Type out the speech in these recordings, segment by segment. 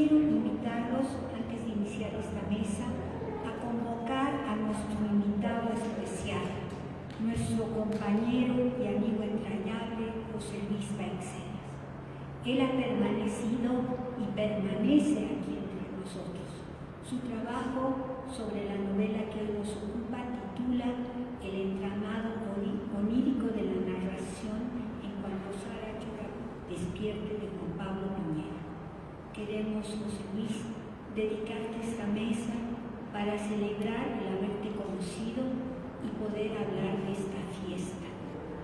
quiero invitarlos, antes de iniciar esta mesa, a convocar a nuestro invitado especial, nuestro compañero y amigo entrañable, José Luis Bárcenas. Él ha permanecido y permanece aquí entre nosotros. Su trabajo sobre la novela que hoy nos ocupa titula El entramado onírico de la narración en cuanto Sarachura despierte, de Juan Pablo Piñero. Queremos, José Luis, dedicarte esta mesa para celebrar el haberte conocido y poder hablar de esta fiesta,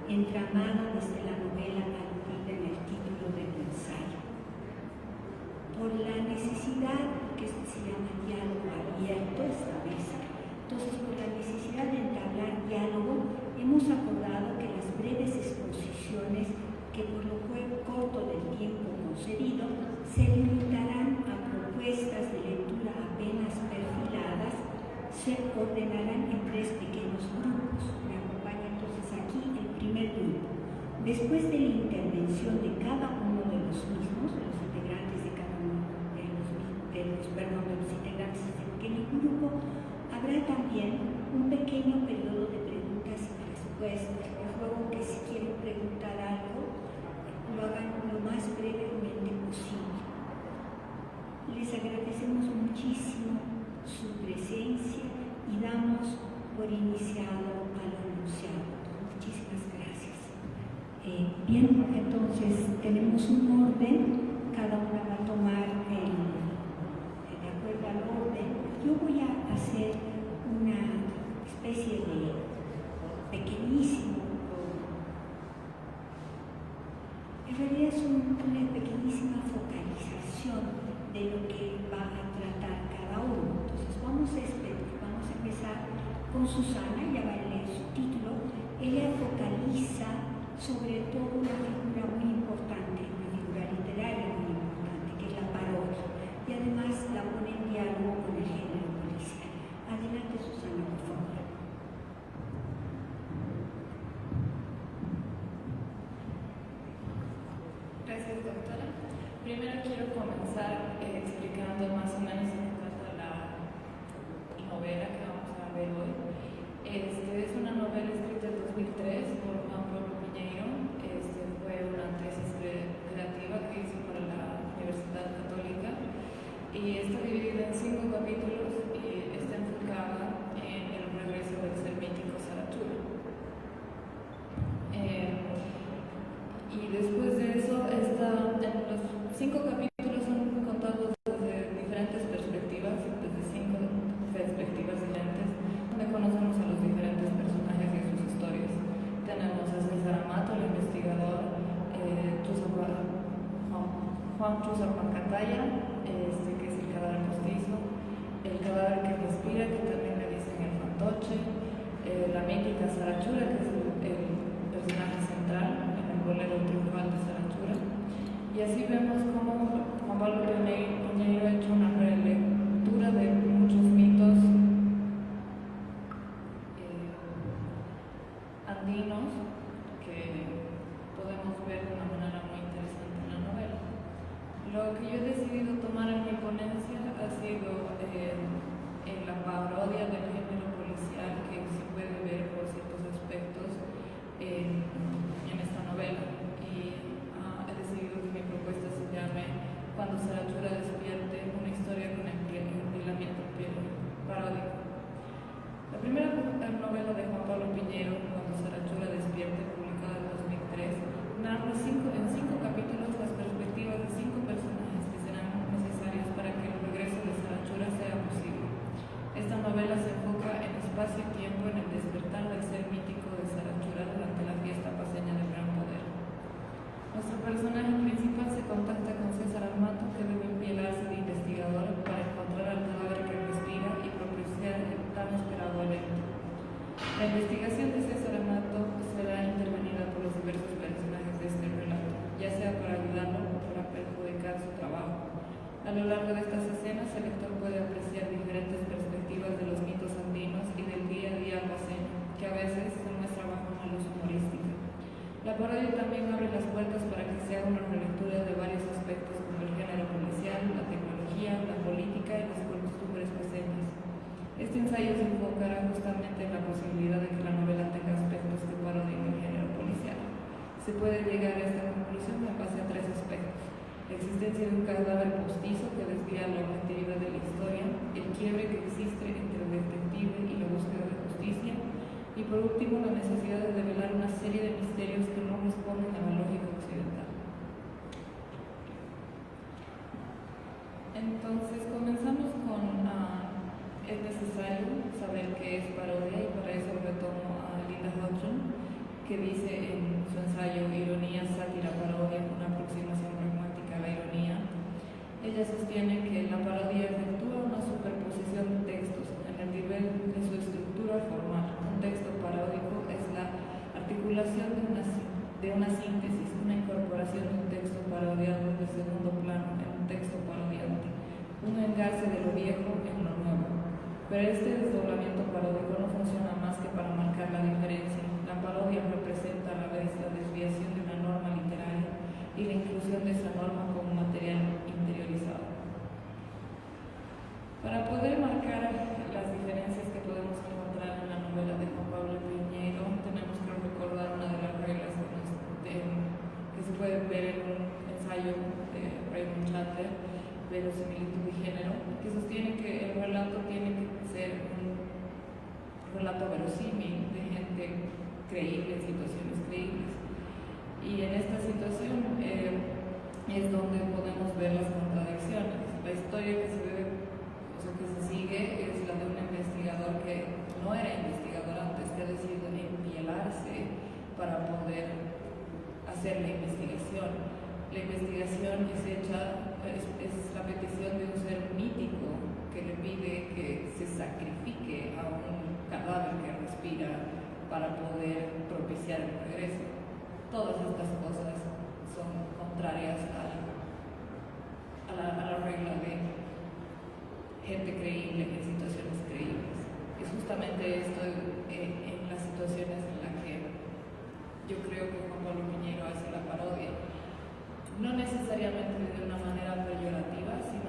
entramada desde la novela aludida en el título del ensayo. Por la necesidad, que se llama diálogo abierto, esta mesa, entonces por la necesidad de entablar diálogo, hemos acordado que las breves exposiciones, que por lo corto del tiempo concedido, se limitarán a propuestas de lectura apenas perfiladas, se ordenarán en 3 pequeños grupos. Me acompaña entonces aquí el primer grupo. Después de la intervención de cada uno de los mismos, de los integrantes de cada uno de los integrantes de este pequeño grupo, habrá también un pequeño periodo de preguntas y respuestas. Les ruego que si quieren preguntar algo, lo hagan lo más brevemente posible. Les agradecemos muchísimo su presencia y damos por iniciado a lo anunciado. Muchísimas gracias. Bien, entonces tenemos un orden, cada una va a tomar de acuerdo al orden. Yo voy a hacer una especie de pequeñísimo, en realidad es una pequeñísima focalización de lo que va a tratar cada uno. Entonces vamos a empezar con Susana, ya va a leer su título. Ella focaliza sobre todo una figura muy importante, una figura literaria muy importante, que es la parodia, y además la pone en diálogo con el género policial. Adelante, Susana, por favor. Gracias, doctora. Primero quiero comenzar explicando más o menos de qué trata la novela que vamos a ver hoy. Es una novela escrita en 2003 por Juan Pablo Piñero. Fue una tesis creativa que hizo para la Universidad Católica y está dividida en 5 capítulos y está enfocada en el regreso del ser mítico Sarachura. Y después de eso, los 5 capítulos son contados desde diferentes perspectivas, desde 5 perspectivas diferentes, donde conocemos a los diferentes personajes y sus historias. Tenemos a César Amato, el investigador, Juan Chuzar Pancataya, que es el cadáver postizo, el cadáver que respira, que también le dicen el fantoche, la mítica Sarachura, que es el personaje central, el bolero triunfal de Sarachura. Y así vemos cómo Juan Pablo Piñero ha hecho una relectura de muchos mitos andinos que podemos ver de una manera muy interesante en la novela. Lo que yo he decidido tomar en mi ponencia ha sido en la parodia del género policial que se puede ver por ciertos aspectos en esta novela. Y he decidido que mi propuesta se llame Cuando Sarachura despierte, una historia con empilamiento paródico. La primera novela de Juan Pablo Piñero, Cuando Sarachura despierte, publicada en 2003, narra en 5 capítulos las perspectivas de 5 personajes que serán necesarios para que el regreso de Sarachura sea posible. Esta novela se enfoca en espacio y tiempo en el despertar del ser mítico de Sarachura durante la fiesta paseña del Gran Poder. Nuestro personaje principal se contacta con César Amato, que debe empielarse de investigador para encontrar al cadáver que respira y propiciar el tan esperado evento. La investigación de César Amato será intervenida por los diversos personajes de este relato, ya sea para ayudarlo o para perjudicar su trabajo. A lo largo de estas escenas, el lector puede apreciar diferentes perspectivas de los mitos andinos y del día a día paseño, que a veces se muestra bajo una luz humorística. La parodia también abre las puertas para que se haga una relectura de varios aspectos como el género policial, la tecnología, sociología, la política y las costumbres paseñas. Este ensayo se enfocará justamente en la posibilidad de que la novela tenga aspectos que parodien el género policial. Se puede llegar a esta conclusión en base a tres aspectos: la existencia de un cadáver postizo que desvía la objetividad de la historia, el quiebre que existe entre el detective y la búsqueda de justicia, y por último la necesidad de develar una serie de misterios que no responden a la lógica occidental. Entonces comenzamos con es necesario saber qué es parodia, y para eso retomo a Linda Hodgson, que dice en su ensayo Ironía, sátira, parodia, una aproximación pragmática a la ironía. Ella sostiene que la parodia efectúa una superposición de textos en el nivel de su estructura formal. Un texto paródico es la articulación de una síntesis, una incorporación de un texto parodiado de segundo plano en un texto parodiante, un engarce de lo viejo en lo nuevo. Pero este desdoblamiento paródico no funciona más que para marcar la diferencia. La parodia representa a la vez la desviación de una norma literaria y la inclusión de esa norma como material interiorizado. Para poder marcar las diferencias que podemos encontrar en la novela de Juan Pablo Piñeiro, tenemos que recordar una de las reglas que se pueden ver en un ensayo de Raymond Chandler, Verosimilitud y género, que sostiene que el relato tiene que ser un relato verosímil, de gente creíble, en situaciones creíbles. Y en esta situación es donde podemos ver las contradicciones. La historia que se sigue es la de un investigador que no era investigador antes, que ha decidido empielarse para poder hacer la investigación. La investigación es la petición de un ser mítico que le pide que se sacrifique a un cadáver que respira para poder propiciar el regreso. Todas estas cosas son contrarias a la regla de gente creíble en situaciones creíbles. Es justamente esto en las situaciones en las que yo creo que Juan Pablo Piñeiro hace la parodia. No necesariamente de una manera peyorativa, sino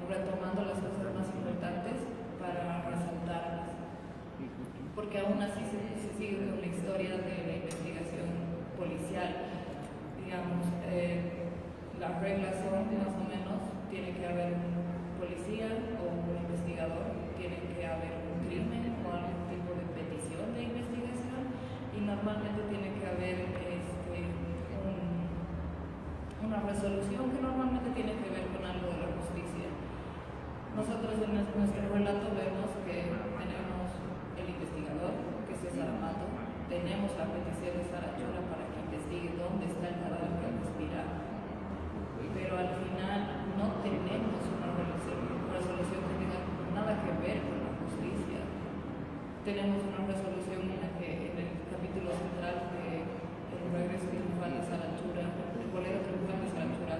retomando las cosas más importantes para resaltarlas. Porque aún así se sigue con la historia de la investigación policial. Digamos, las reglas son más o menos: tiene que haber un policía o un investigador, tiene que haber un crimen o algún tipo de petición de investigación, y normalmente tiene que haber una resolución que normalmente tiene que ver con algo de la justicia. Nosotros en nuestro relato vemos que tenemos el investigador, que es César Amato, tenemos la petición de Sara Chula para que investigue dónde está el cadáver que respira, pero al final no tenemos una resolución que tenga nada que ver con la justicia. Tenemos una resolución en la que en el capítulo central de El regreso triunfal de Sara Chula, el bolero triunfal de Sara Chula,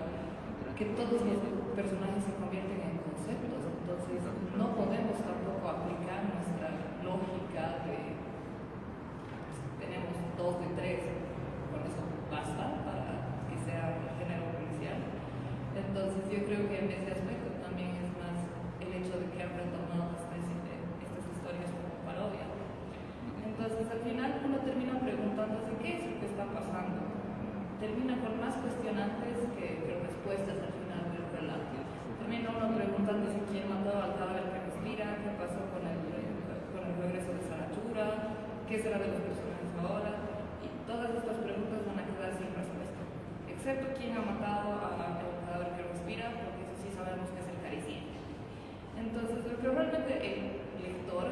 que todos los personajes se convierten en conceptos. Entonces no podemos tampoco aplicar nuestra lógica de tenemos 2 de 3, con eso basta para que sea el género policial. Entonces yo creo que en ese aspecto también es más el hecho de que han retomado estas historias como parodia. Entonces al final uno termina preguntándose qué es lo que está pasando. Termina con más cuestionantes que respuestas al final del relato. Termina uno preguntándose quién mató al cadáver que respira, qué pasó con el regreso de Sara Chula, qué será de los personajes ahora, y todas estas preguntas van a quedar sin respuesta, excepto quién ha matado al cadáver que respira, porque eso sí sabemos que es el cariciente. Entonces lo que realmente el lector,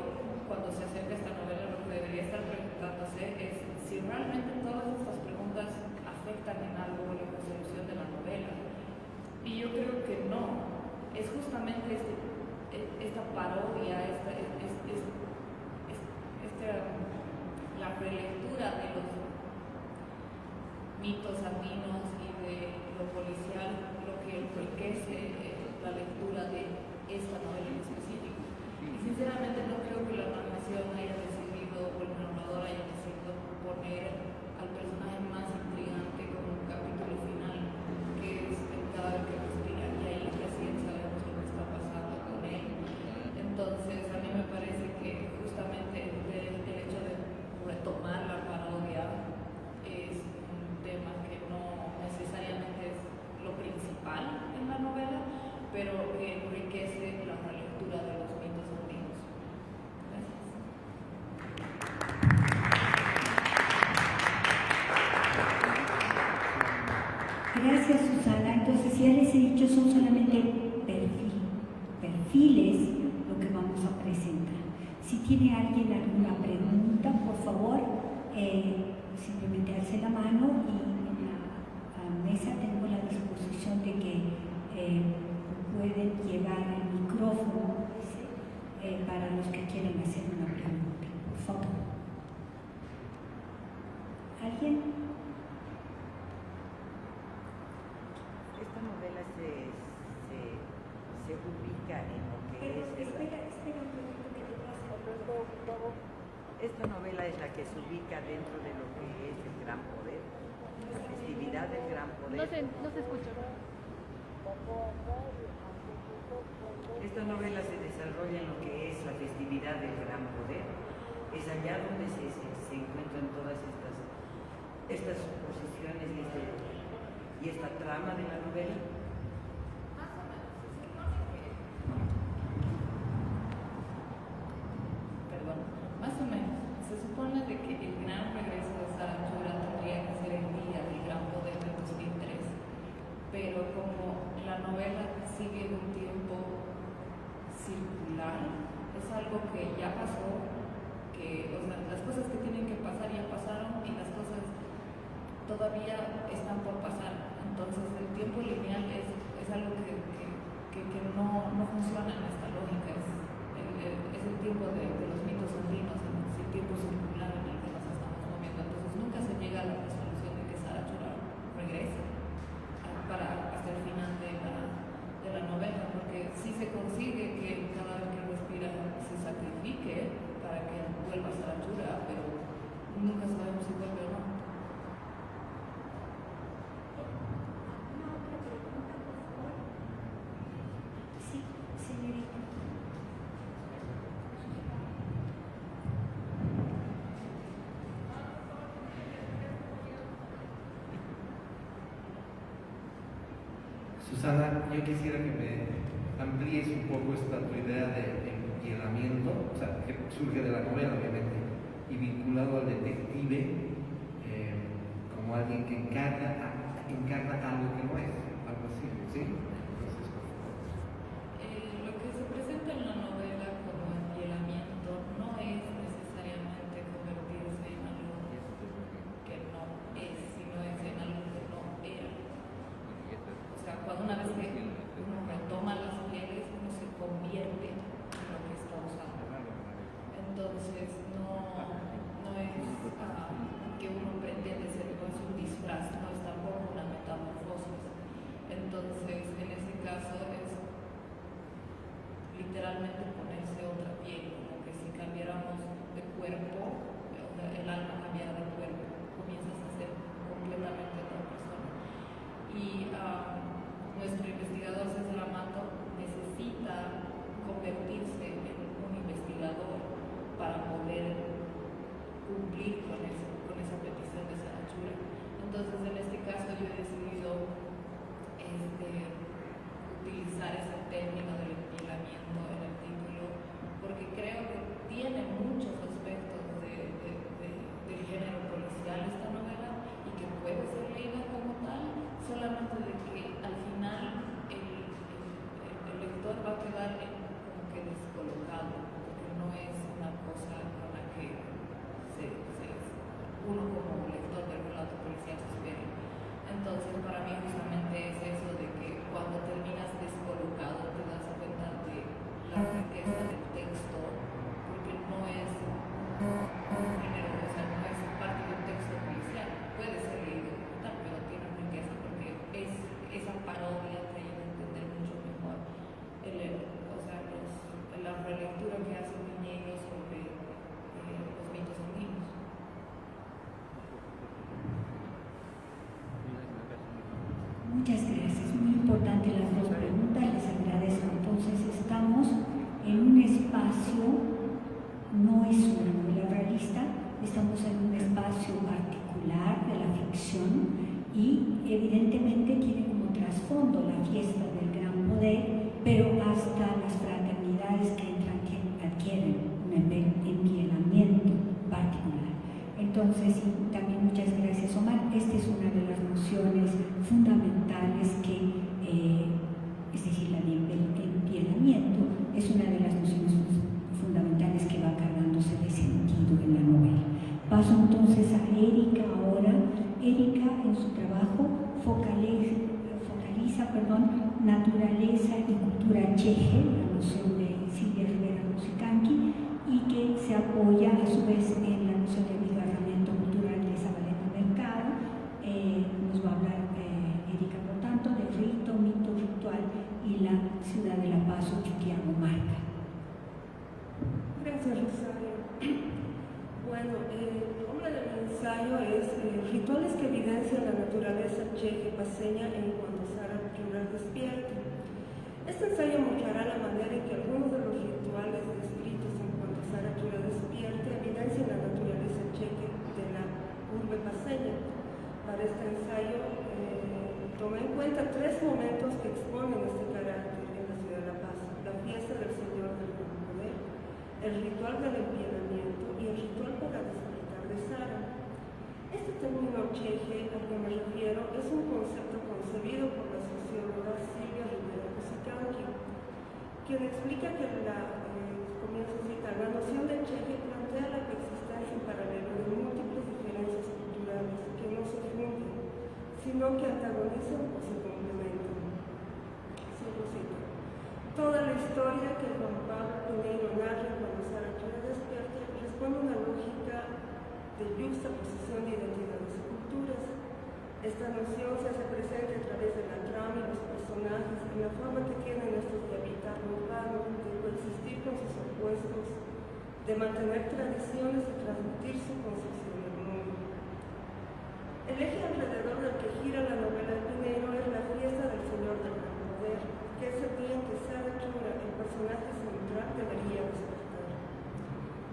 cuando se acerca a esta novela, lo que debería estar preguntándose es si realmente todas estas preguntas afectan en algo la resolución de la novela. Y yo creo que no. Es justamente esta parodia, la relectura de los mitos andinos y de lo policial, lo que enriquece la lectura de esta novela en específico. Y sinceramente no creo que la narración haya decidido, o el narrador haya decidido poner al personaje más intrigante como un capítulo final, que es el cadáver que respira, y ahí recién sabemos Gracias, Susana. Entonces, ya les he dicho, son solamente perfiles lo que vamos a presentar. Si tiene alguien alguna pregunta, por favor, simplemente alce la mano y en la mesa tengo la disposición de que pueden llevar el micrófono para los que quieren hacer una pregunta. Por favor. ¿Alguien? Esta novela se ubica en lo que es... Espera un momento que te pase. Esta novela es la que se ubica dentro de lo que es el Gran Poder, la festividad del Gran Poder. No se escucha. Esta novela se desarrolla en lo que es la festividad del Gran Poder. Es allá donde se encuentran todas estas posiciones y esta trama de la novela. Perdón, más o menos. Se supone de que el gran regreso de Sarachura tendría que ser el día del Gran Poder de 2003, pero como la novela sigue un tiempo circular, es algo que ya pasó, o sea, las cosas que tienen que pasar ya pasaron y las cosas todavía están por pasar. Entonces el tiempo lineal es algo que no funciona en esta lógica, es el tiempo de los mitos andinos, es el tiempo circular en el que nos estamos moviendo. Entonces nunca se llega a la resolución de que Sarachura regrese hasta el final de la novela, porque si se consigue que cada vez que respira se sacrifique para que vuelva a Sarachura, pero nunca sabemos si vuelve o no. Sí, señorita. Susana, yo quisiera que me amplíes un poco tu idea de enquielamiento, o sea, que surge de la novela, obviamente, y vinculado al detective como alguien que encarna algo que no es, algo así, ¿sí? Entonces, por favor. Lo que se presenta en la novela como enquielamiento no es necesariamente convertirse en algo que no es, sino es en algo que no era. O sea, cuando una vez que uno retoma las pieles, uno se convierte en lo que está usando. Entonces, no es que uno pretende ser, no es un disfraz, no es tampoco una metamorfosis. Entonces, en ese caso es literalmente ponerse otra piel, como que si cambiáramos de cuerpo, o sea, el alma cambiara de cuerpo, comienzas a ser completamente otra persona. Y nuestro investigador César Amato necesita convertirse en un investigador para poder cumplir con esa petición de Sarachura. Entonces, en este caso yo he decidido utilizar ese término del enquielamiento en el título porque creo que tiene muchos aspectos del género policial esta novela y que puede ser leída como tal, solamente de que al final el lector va a quedar como que descolocado, porque no es una cosa con la que uno como lector del relato policial se espera. Entonces, para mí justamente es eso de que cuando terminas descolocado te das cuenta de la riqueza del texto, porque no es un género, o sea, no es parte de un texto policial, puede ser leído como tal, pero tiene riqueza porque es esa parodia te ayuda a entender mucho mejor la relectura que hace Piñeiro sobre los mitos andinos. Muchas gracias, muy importante las dos preguntas, les agradezco. Entonces estamos en un espacio, no es una novela realista, estamos en un espacio particular de la ficción y evidentemente tiene como trasfondo la fiesta del Gran Poder, pero hasta las fraternidades que entran que adquieren un envielamiento particular. Entonces, y también muchas gracias, Omar. Esta es una de las nociones fundamentales con su trabajo focaliza naturaleza y cultura cheje, la noción de Silvia Rivera Musicanqui, y que se apoya a su vez en la noción de abigarramiento cultural de Zabaleta Mercado. Nos va a hablar Erika, por tanto, de rito, mito, ritual y la ciudad de La Paz, Chuquiamo, Marca. Gracias, Rosario. Bueno, el nombre del ensayo es Rituales que evidencian la naturaleza cheje paseña en cuanto Sara Chura despierta. Este ensayo mostrará la manera en que algunos de los rituales descritos en cuanto Sara Chura despierta evidencian la naturaleza cheje de la urbe paseña. Para este ensayo tomé en cuenta 3 momentos que exponen este carácter en la ciudad de La Paz: la fiesta del Señor del Gran Poder, el ritual del empielamiento y el ritual para despertar de Sara. Este término cheje al que me refiero es un concepto concebido por la socióloga Silvia Rivera Musicanqui, quien explica que comienzo a citar, la noción de cheje plantea la coexistencia en paralelo de múltiples diferencias culturales que no se funden, sino que antagonizan o se complementan. Cierro cita. Toda la historia que Juan Pablo Pineiro narra cuando Sara Chura despierta responde a una lógica de juxtaposición de identidades y culturas. Esta noción se hace presente a través de la trama y los personajes y la forma que tienen estos de habitar lo urbano, de coexistir con sus opuestos, de mantener tradiciones y transmitir su concepción del mundo. El eje alrededor del que gira la novela de Pineiro es la fiesta del Señor del Gran Poder, que es el día en que Sara Chura, el personaje central, debería despertar.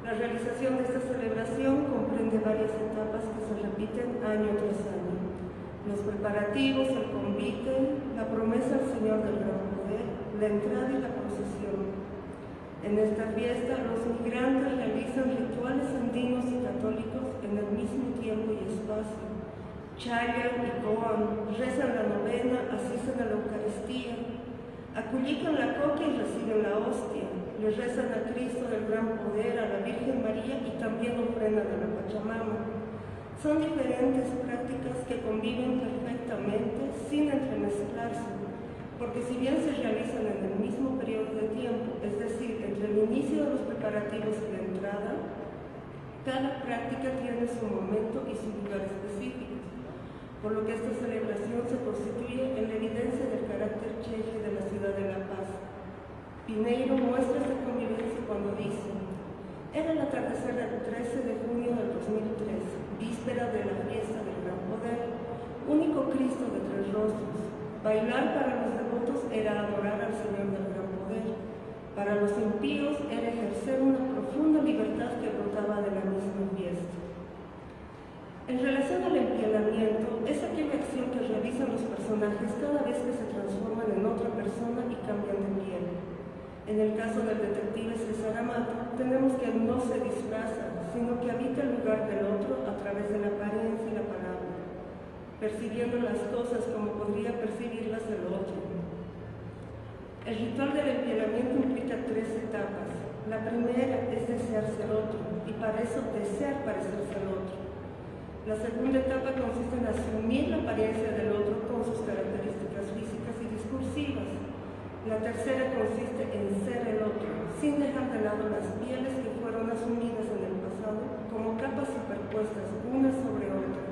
La realización de esta celebración comprende varias etapas que se repiten año tras año: los preparativos, el convite, la promesa al Señor del Gran Poder, la entrada y la procesión. En esta fiesta, los migrantes realizan rituales andinos y católicos en el mismo tiempo y espacio. Chayan y coan, rezan la novena, asisten a la Eucaristía, acullican la coca y reciben la hostia, le rezan a Cristo del Gran Poder, a la Virgen María y también ofrendan a la Pachamama. Son diferentes prácticas que conviven perfectamente sin entremezclarse, porque si bien se realizan en el mismo periodo de tiempo, es decir, entre el inicio de los preparativos y la entrada, cada práctica tiene su momento y su lugar específico, por lo que esta celebración se constituye en la evidencia del carácter cheje de la ciudad de La Paz. Pineiro muestra esta convivencia cuando dice: era el atardecer del 13 de junio del 2003, víspera de la fiesta del Gran Poder, único Cristo de 3 rostros. Bailar para los devotos era adorar al Señor del Gran Poder. Para los impíos era ejercer una profunda libertad que brotaba de la misma fiesta. En relación al empielamiento, es aquella acción que realizan los personajes cada vez que se transforman en otra persona y cambian de piel. En el caso del detective César Amato, tenemos que no se disfraza, sino que habita el lugar del otro a través de la apariencia y la palabra, percibiendo las cosas como podría percibirlas el otro. El ritual del empielamiento implica 3 etapas. La primera es desear ser otro, y para eso desear parecerse al otro. La segunda etapa consiste en asumir la apariencia del otro con sus características físicas y discursivas. La tercera consiste en ser el otro, sin dejar de lado las pieles que fueron asumidas en el pasado como capas superpuestas una sobre otra.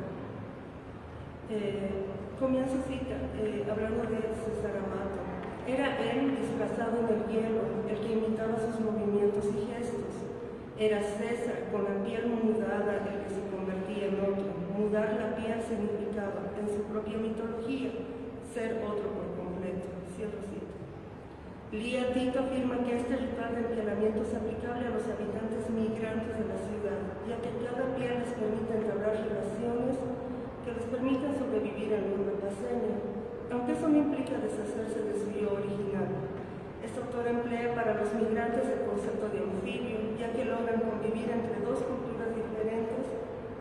Comienzo cita, hablando de César Amato. Era él disfrazado en el hielo, el que imitaba sus movimientos y gestos. Era César, con la piel mudada, el que se convertía en otro. Mudar la piel significaba, en su propia mitología, ser otro por completo. Cierro cita. Lía Tito afirma que este ritual de empielamiento es aplicable a los habitantes migrantes de la ciudad, ya que cada piel les permite entablar relaciones que les permitan sobrevivir en la urbe paseña, aunque eso no implica deshacerse de su yo original. Este autor emplea para los migrantes el concepto de anfibio, ya que logran convivir entre 2 culturas diferentes,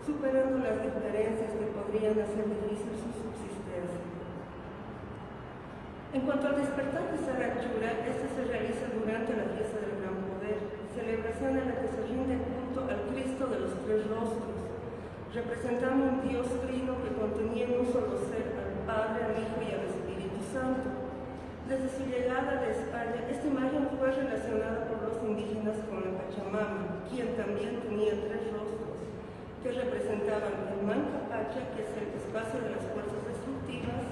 superando las diferencias que podrían hacer difícil su subsistencia. En cuanto al despertar de Sara Chura, este se realiza durante la fiesta del Gran Poder, celebración en la que se rinde culto al Cristo de los 3 rostros, representando un Dios trino que contenía en un solo Desde su llegada de España, esta imagen fue relacionada por los indígenas con la Pachamama, quien también tenía 3 rostros, que representaban el Mancapacha, que es el espacio de las fuerzas destructivas,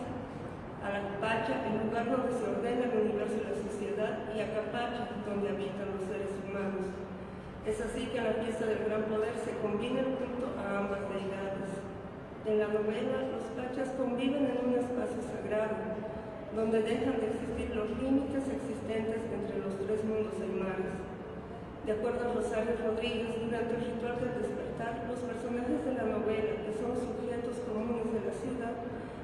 Alapacha, el lugar donde se ordena el universo y la sociedad, y Acapacha, donde habitan los seres humanos. Es así que en la fiesta del gran poder se combina el culto a ambas deidades. En la novela, los pachas conviven en un espacio sagrado, donde dejan de existir los límites existentes entre los 3 mundos y mares. De acuerdo a Rosario Rodríguez, durante el ritual del despertar, los personajes de la novela, que son sujetos comunes de la ciudad,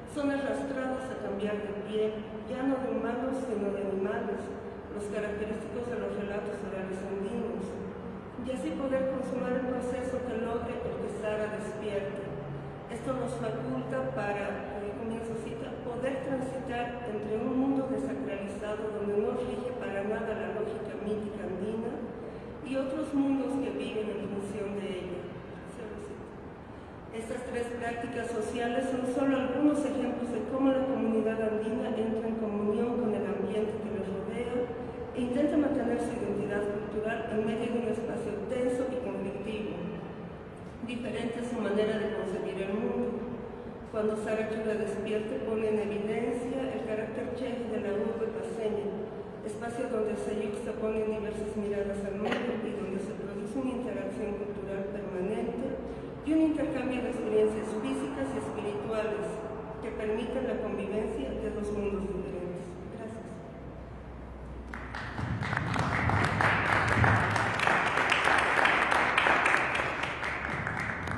son arrastrados a cambiar de piel, ya no de humanos, sino de animales, los característicos de los relatos orales andinos, y así poder consumar el proceso que logre el que Sara despierte. Esto nos faculta para, comienzo cita, poder transitar entre un mundo desacralizado donde no rige para nada la lógica mítica andina y otros mundos que viven en función de ella. Estas 3 prácticas sociales son solo algunos ejemplos de cómo la comunidad andina entra en comunión con el ambiente que los rodea e intenta mantener su identidad cultural en medio de un espacio tenso y conflictivo. Diferente es su manera de concebir el mundo. Cuando Sara Chura despierte, pone en evidencia el carácter cheje de la urbe paseña, espacio donde se yuxtaponen diversas miradas al mundo y donde se produce una interacción cultural permanente y un intercambio de experiencias físicas y espirituales que permiten la convivencia de 2 mundos diferentes. Gracias.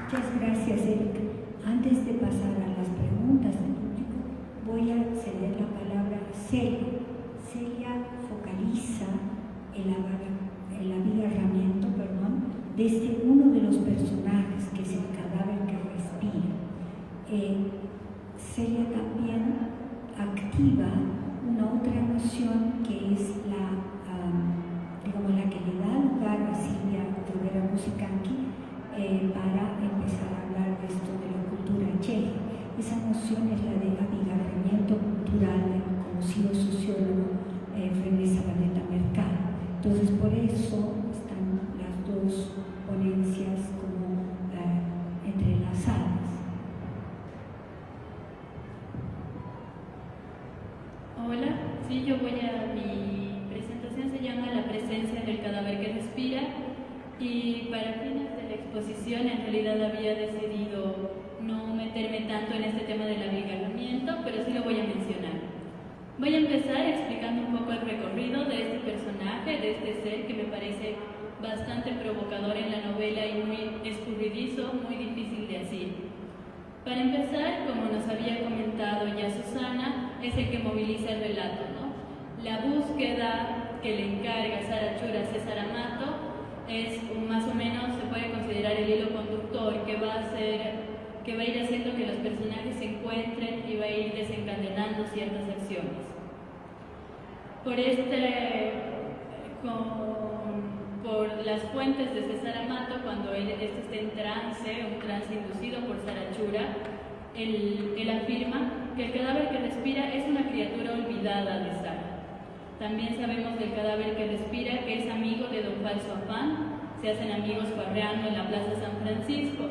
Muchas gracias, Erika. Antes de pasar a las preguntas del público, voy a ceder la palabra a Celia. Celia focaliza el abigarramiento, desde uno de los personajes, que es el cadáver que respira. Celia también activa una otra emoción que es la que le da lugar a Silvia Rivera Musicanqui para empezar a hablar de esto de la cultura cheje. Esa noción es la de abigarramiento cultural del conocido sociólogo René Zabaleta Mercado. Entonces, por eso están las 2 ponencias como entrelazadas. Hola, sí, mi presentación se llama La presencia del cadáver que respira, y para fines de la exposición en realidad había decidido no meterme tanto en este tema del abigarramiento, pero sí lo voy a mencionar. Voy a empezar explicando un poco el recorrido de este personaje, de este ser que me parece bastante provocador en la novela y muy escurridizo, muy difícil de asir. Para empezar, como nos había comentado ya Susana, es el que moviliza el relato, ¿no? La búsqueda que le encarga Sara Chura a César Amato es más o menos, se puede considerar el hilo conductor que va a ir haciendo que los personajes se encuentren y va a ir desencadenando ciertas acciones. Por las fuentes de César Amato, cuando él está en trance, un trance inducido por Sara Chura, él afirma que el cadáver que respira es una criatura olvidada de Sara. También sabemos del cadáver que respira que es amigo de don Falso Afán, se hacen amigos farreando en la Plaza San Francisco,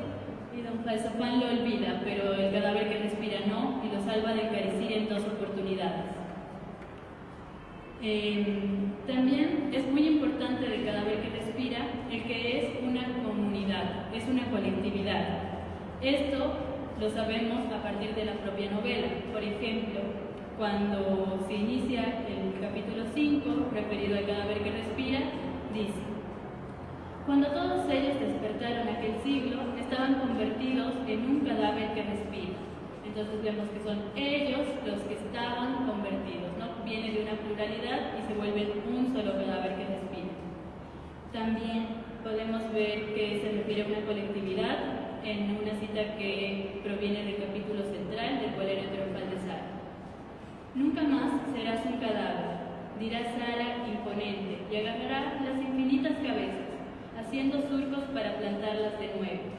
y don Falso Afán lo olvida, pero el cadáver que respira no, y lo salva de encarecer en 2 oportunidades. También es muy importante del cadáver que respira el que es una comunidad, es una colectividad. Esto lo sabemos a partir de la propia novela. Por ejemplo, cuando se inicia el capítulo 5, referido al cadáver que respira, dice: cuando todos ellos despertaron aquel siglo, estaban convertidos en un cadáver que respira. Entonces vemos que son ellos los que estaban convertidos, ¿no? Viene de una pluralidad y se vuelve un solo cadáver que respira. También podemos ver que se refiere a una colectividad en una cita que proviene del capítulo central del Colero Triunfal de Sara. Nunca más serás un cadáver, dirá Sara imponente, y agarrará las infinitas cabezas, haciendo surcos para plantarlas de nuevo.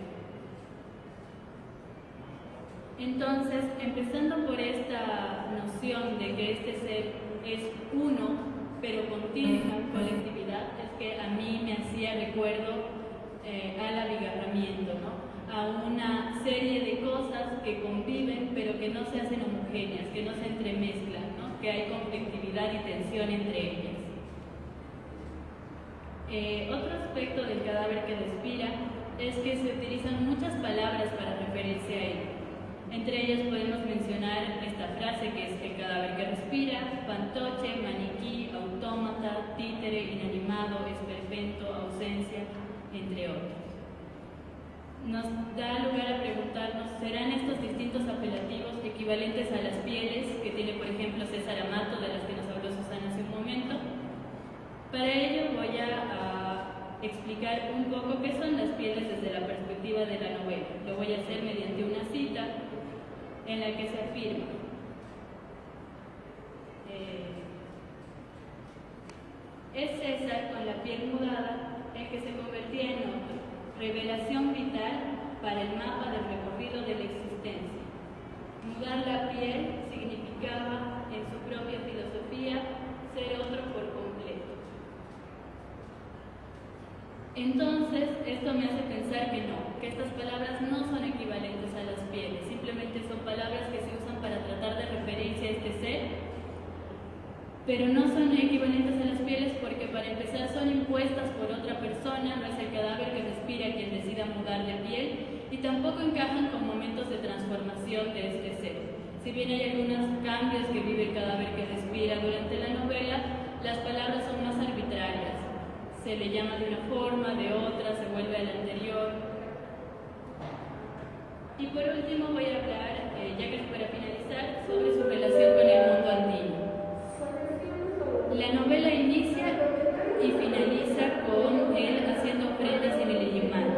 Entonces, empezando por esta noción noción de que este ser es uno, pero contiene una colectividad, es que a mí me hacía recuerdo al abigarramiento, ¿no? A una serie de cosas que conviven, pero que no se hacen homogéneas, que no se entremezclan, ¿no? Que hay conflictividad y tensión entre ellas. Otro aspecto del cadáver que respira es que se utilizan muchas palabras para referirse a él. Entre ellas podemos mencionar esta frase que es el cadáver que respira, fantoche, maniquí, autómata, títere, inanimado, esperpento, ausencia, entre otros. Nos da lugar a preguntarnos, ¿serán estos distintos apelativos equivalentes a las pieles que tiene, por ejemplo, César Amato, de las que nos habló Susana hace un momento? Para ello voy a explicar un poco qué son las pieles desde la perspectiva de la novela. Lo voy a hacer mediante una cita en la que se afirma: es César con la piel mudada el que se convertía en otro, revelación vital para el mapa del recorrido de la existencia. Mudar la piel significaba, en su propia filosofía, ser otro por completo. Entonces, esto me hace pensar que no, que estas palabras no son equivalentes a las pieles, simplemente son palabras que se usan para tratar de referirse a este ser, pero no son equivalentes a las pieles porque, para empezar, son impuestas por otra persona, no es el cadáver que respira quien decida mudar de piel, y tampoco encajan con momentos de transformación de este ser. Si bien hay algunos cambios que vive el cadáver que respira durante la novela, las palabras son más arbitrarias. Se le llama de una forma, de otra, se vuelve al anterior. Y por último voy a hablar, ya que es para finalizar, sobre su relación con el mundo andino. La novela inicia y finaliza con él haciendo ofrendas en el Illimán.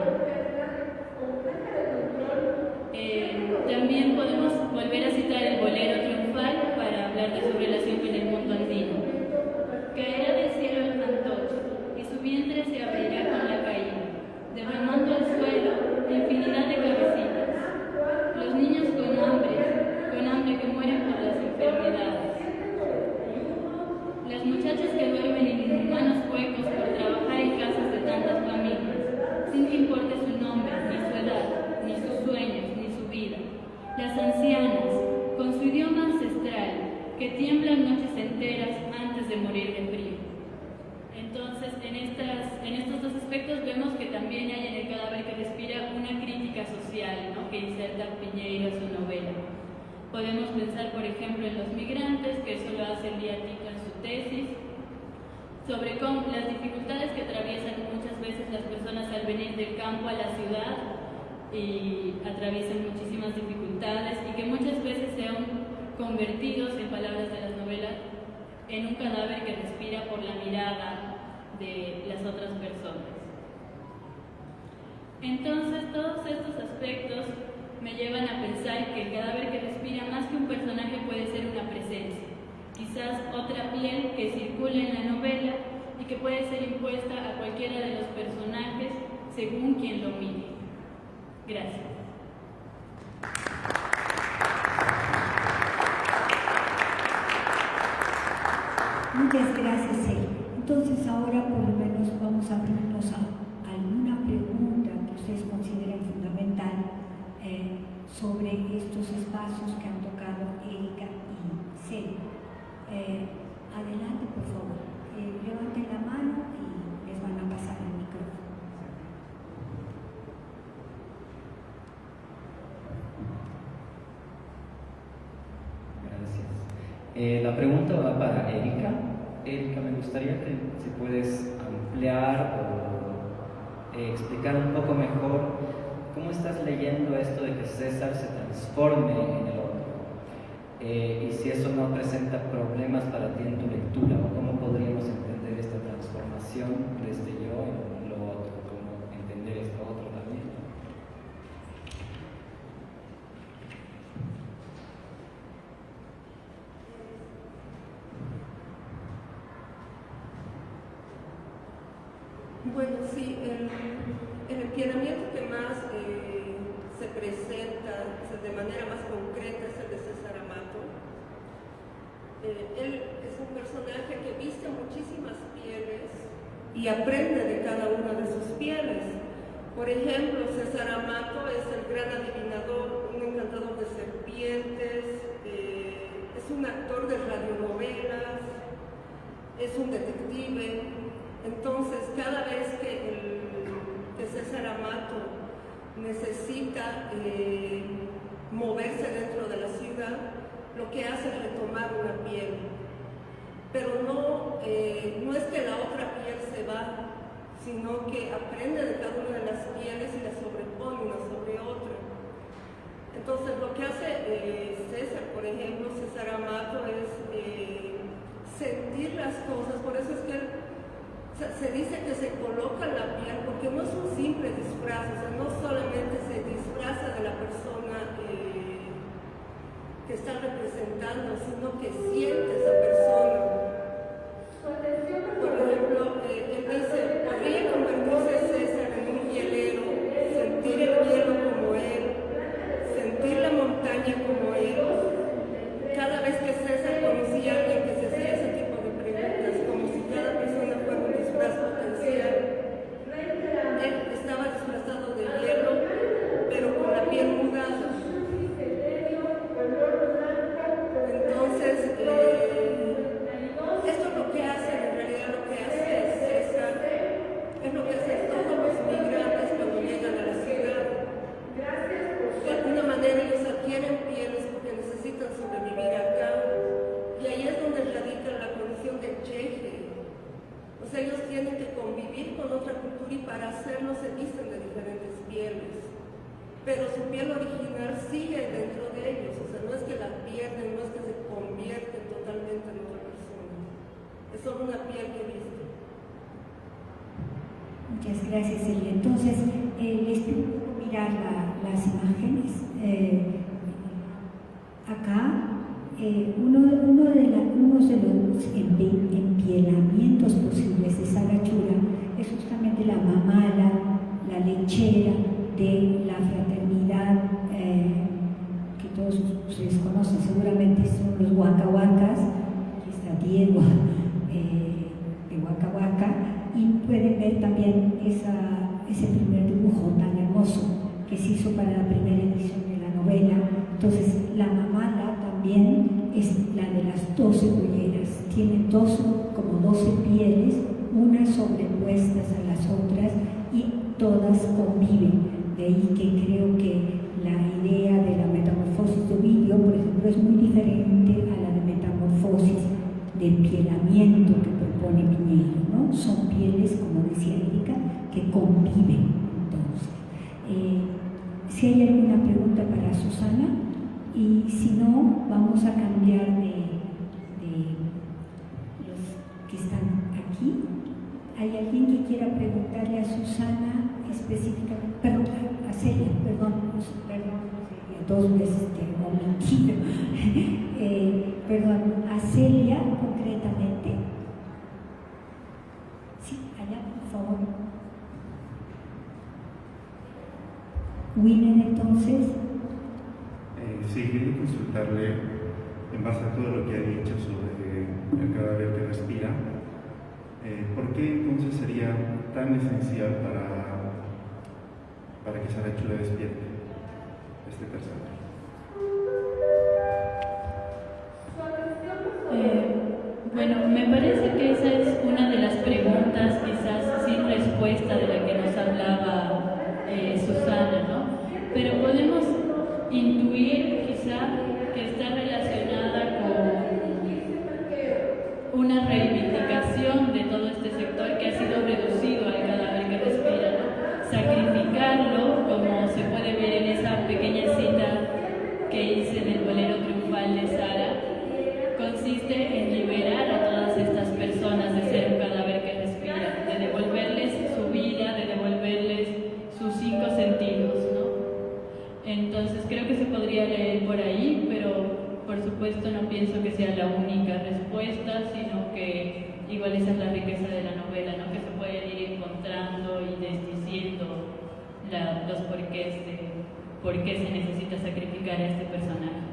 También podemos volver a citar el bolero triunfal para hablar de su relación con el mundo andino. Caerá del cielo el fantoche y su vientre se abrirá con la caída, derramando al suelo infinidad de cabecitas. Los niños con hambre que mueren por las enfermedades. Las muchachas que duermen en inhumanos huecos por trabajar en casas de tantas familias, sin que importe su nombre, ni su edad, ni sus sueños, ni su vida. Las ancianas, con su idioma ancestral, que tiemblan noches enteras antes de morir de frío. Entonces, en estos dos aspectos vemos que también hay en el cadáver que respira una crítica social, ¿no?, que inserta Piñeiro en su novela. Podemos pensar, por ejemplo, en los migrantes, que eso lo hace Lía Tito en su tesis, sobre cómo las dificultades que atraviesan muchas veces las personas al venir del campo a la ciudad, y atraviesan muchísimas dificultades, y que muchas veces se han convertidos, en palabras de las novelas, en un cadáver que respira por la mirada de las otras personas. Entonces, todos estos aspectos me llevan a pensar que el cadáver que respira, más que un personaje, puede ser una presencia, quizás otra piel que circula en la novela y que puede ser impuesta a cualquiera de los personajes según quien lo mire. Gracias. Muchas gracias, Eli. Entonces ahora por lo menos vamos a abrirnos a alguna pregunta que ustedes consideren fundamental sobre estos espacios que han tocado Erika y Celi. Adelante, por favor. Levanten la mano y les van a pasar el micrófono. Gracias. La pregunta va para Erika. Erika, me gustaría que si puedes ampliar o explicar un poco mejor cómo estás leyendo esto de que César se transforme en el otro. Y si eso no presenta problemas para ti en tu lectura, o cómo podríamos entender esta transformación de este yo en lo otro, cómo entender esto otro también. Bueno, sí, el empoderamiento que más se presenta de manera más concreta es el de César Amato. Él es un personaje que viste muchísimas pieles y aprende de cada una de sus pieles. Por ejemplo, César Amato es el gran adivinador, un encantador de serpientes, es un actor de radionovelas, es un detective. Entonces, cada vez que César Amato necesita moverse dentro de la ciudad, lo que hace es retomar una piel. Pero no es que la otra piel se va, sino que aprende de cada una de las pieles y la sobrepone una sobre otra. Entonces, lo que hace César, por ejemplo, César Amato, es sentir las cosas. Por eso es que él se dice que se coloca la piel, porque no es un simple disfraz, o sea, no solamente se disfraza de la persona que está representando, sino que siente esa persona. Por ejemplo, él dice, podría convertirse César en un hielero, sentir el hielo como él, sentir la montaña como él. Cada vez que César conocía a alguien que se hacía ese tipo de preguntas, como si cada persona fuera un disfraz potencial, él estaba disfrazado de hielo, pero con la piel mudada. Entonces, esto es lo que hace, en realidad lo que hace César, es lo que hacen todos los migrantes cuando llegan a la ciudad. De alguna manera ellos adquieren pieles porque necesitan sobrevivir acá. Y ahí es donde radica la condición de cheje. O sea, ellos tienen que convivir con otra cultura y para hacerlo se visten de diferentes pieles. Pero su piel original sigue dentro de ellos, o sea, no es que la pierden, no es que se convierten totalmente en otra persona, es solo una piel que viste. Muchas gracias, Celia. Entonces, les pido mirar las imágenes. Acá, uno de los empielamientos posibles de Sagachura es justamente la mamala, la lechera de la fraternidad que todos ustedes conocen, seguramente son los huacahuacas. Aquí está Diego de Huacahuaca, y pueden ver también ese primer dibujo tan hermoso que se hizo para la primera edición de la novela. Entonces, la mamala también es la de las 12 huelleras, tiene como 12 pieles, unas sobrepuestas a las otras y todas conviven. De ahí que creo que la idea de la metamorfosis de Ovidio, por ejemplo, es muy diferente a la de metamorfosis de empielamiento que propone Piñeiro, ¿no? Son pieles, como decía Erika, que conviven. Entonces, si hay alguna pregunta para Susana, y si no, vamos a cambiar de los que están aquí. ¿Hay alguien que quiera preguntarle a Susana específicamente? Perdón, a Celia, perdón, dos veces te he omitido. Perdón, a Celia concretamente. Sí, allá, por favor. Winner, entonces. Sí, quiero consultarle, en base a todo lo que ha dicho sobre el cadáver que respira, ¿por qué entonces sería tan esencial para que Sagachura despierte este personaje? Bueno, me parece que esa es una de las preguntas quizás sin respuesta de la que nos hablaba Susana, ¿no? Pero podemos intuir quizá que está relacionada con una reivindicación de todo este sector que ha sido reducido al cadáver que respira, ¿no? Sacrificarlo, como se puede ver en esa pequeña cita que hice del bolero triunfal de Sara, consiste en liberar a todas estas personas de ser un cadáver que respira, de devolverles su vida, de devolverles sus 5 sentidos, ¿no? Entonces creo que se podría leer por ahí, pero por supuesto no pienso que sea la única respuesta, sino que igual esa es la riqueza de la novela, ¿no? Que se pueden ir encontrando y desdiciendo los porqués de por qué se necesita sacrificar a este personaje.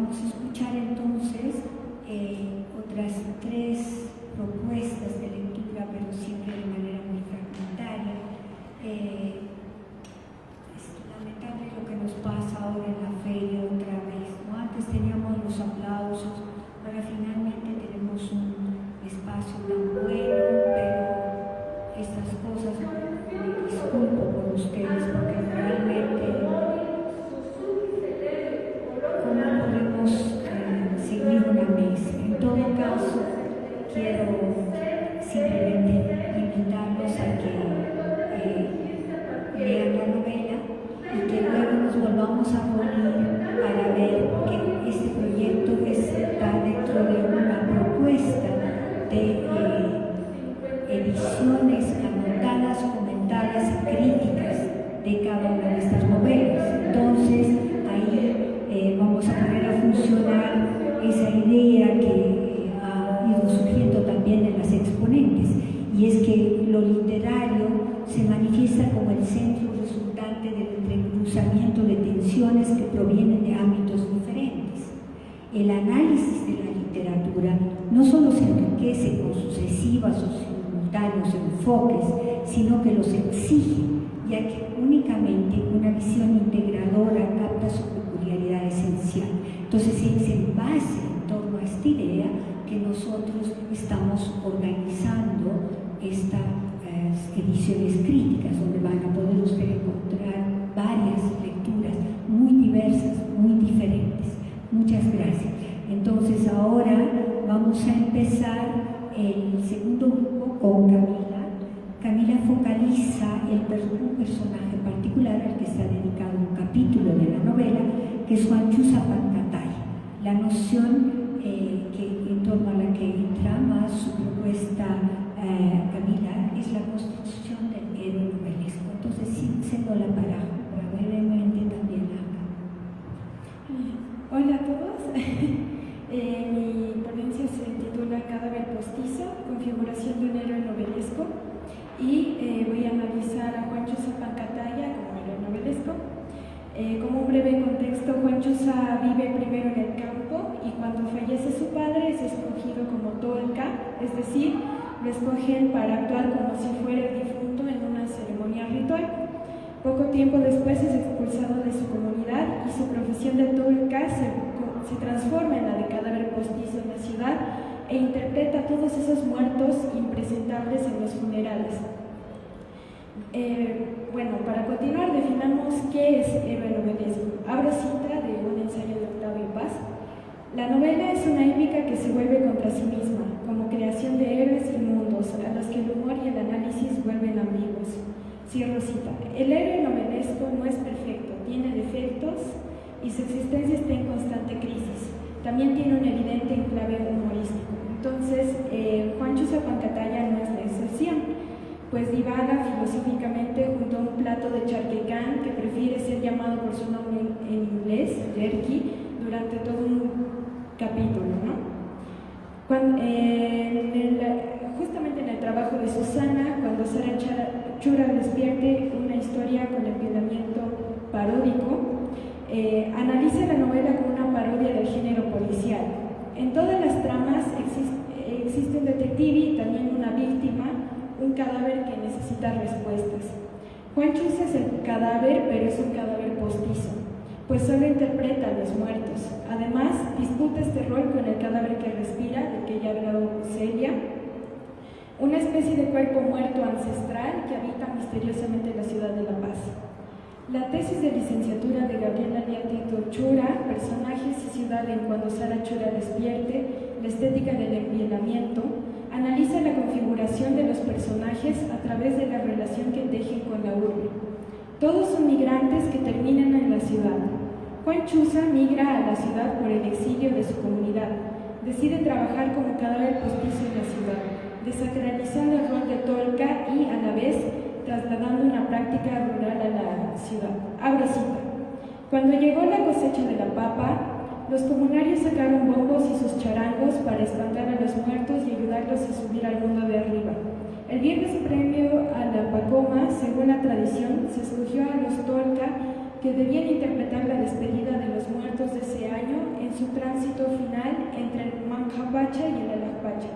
vamos a escuchar entonces otras 3 propuestas de lectura, pero siempre de manera muy fragmentaria. Es lamentable lo que nos pasa ahora en la feria otra vez, ¿no? Antes teníamos los aplausos, ahora finalmente tenemos un espacio tan bueno, pero estas cosas me disculpo por ustedes porque realmente ¿cómo podemos seguir una mesa? En todo caso, quiero simplemente invitarlos a que lean la novela y que luego nos volvamos a reunir para ver que este proyecto está dentro de una propuesta de ediciones anotadas, comentadas y críticas de cada una de estas novelas. Entonces, ahí vamos a poner a funcionar esa idea que ha ido surgiendo también en las exponentes, y es que lo literario se manifiesta como el centro resultante del entrecruzamiento de tensiones que provienen de ámbitos diferentes. El análisis de la literatura no solo se enriquece con sucesivas o simultáneos enfoques, sino que los exige, ya que únicamente una visión integradora capta su peculiaridad esencial. Entonces es en base en torno a esta idea que nosotros estamos organizando estas ediciones críticas, donde van a poder ustedes encontrar varias lecturas muy diversas, muy diferentes. Muchas gracias. Entonces ahora vamos a empezar el segundo grupo con Camila. Camila focaliza un personaje particular al que está dedicado un capítulo de la novela, que es Juanchusa Pancataya. La noción en torno a la que trama su propuesta Camila es la construcción del héroe novelesco. Entonces, cedo la palabra brevemente también acá. Hola a todos. Mi ponencia se titula Cadáver postizo, configuración de un héroe novelesco, y voy a analizar a Juanchusa Pancataya como héroe novelesco. Como un breve contexto, Juanchusa vive primero en el campo y cuando fallece su padre es escogido como tolca, es decir, lo escogen para actuar como si fuera el difunto en una ceremonia ritual. Poco tiempo después es expulsado de su comunidad y su profesión de tolca se transforma en la de cadáver postizo en la ciudad e interpreta a todos esos muertos impresentables en los funerales. Bueno, para continuar, definamos qué es héroe novelesco. Abro cita de un ensayo de Octavio Paz. La novela es una épica que se vuelve contra sí misma, como creación de héroes y mundos, a los que el humor y el análisis vuelven ambiguos. Cierro cita. El héroe novelesco no es perfecto, tiene defectos y su existencia está en constante crisis. También tiene un evidente enclave humorístico. Entonces, Juanchusa Pancataya no es la excepción, pues divaga filosóficamente junto a un plato de charquecán que prefiere ser llamado por su nombre en inglés, jerky, durante todo un capítulo, ¿no? Justamente en el trabajo de Susana, cuando Sara Chura despierte una historia con empleamiento paródico, analiza la novela como una parodia del género policial. En todas las tramas existe un detective y también una víctima, un cadáver que necesita respuestas. Juanchusa es el cadáver, pero es un cadáver postizo, pues solo interpreta a los muertos. Además, disputa este rol con el cadáver que respira, del que ya ha hablado Celia, una especie de cuerpo muerto ancestral que habita misteriosamente la ciudad de La Paz. La tesis de licenciatura de Gabriela Liatito Chura, Personajes y Ciudad en Cuando Sara Chura despierte, la estética del envielamiento, analiza la configuración de los personajes a través de la relación que tejen con la urbe. Todos son migrantes que terminan en la ciudad. Juanchusa migra a la ciudad por el exilio de su comunidad. Decide trabajar como cadáver postizo en la ciudad, desacralizando el rol de tolca y, a la vez, trasladando una práctica rural a la ciudad. Abro cita. Cuando llegó la cosecha de la papa, los comunarios sacaron bombos y sus charangos para espantar a los muertos y ayudarlos a subir al mundo de arriba. El viernes previo a la Pacoma, según la tradición, se escogió a los tolca que debían interpretar la despedida de los muertos de ese año en su tránsito final entre el Manjapacha y el Alajpacha.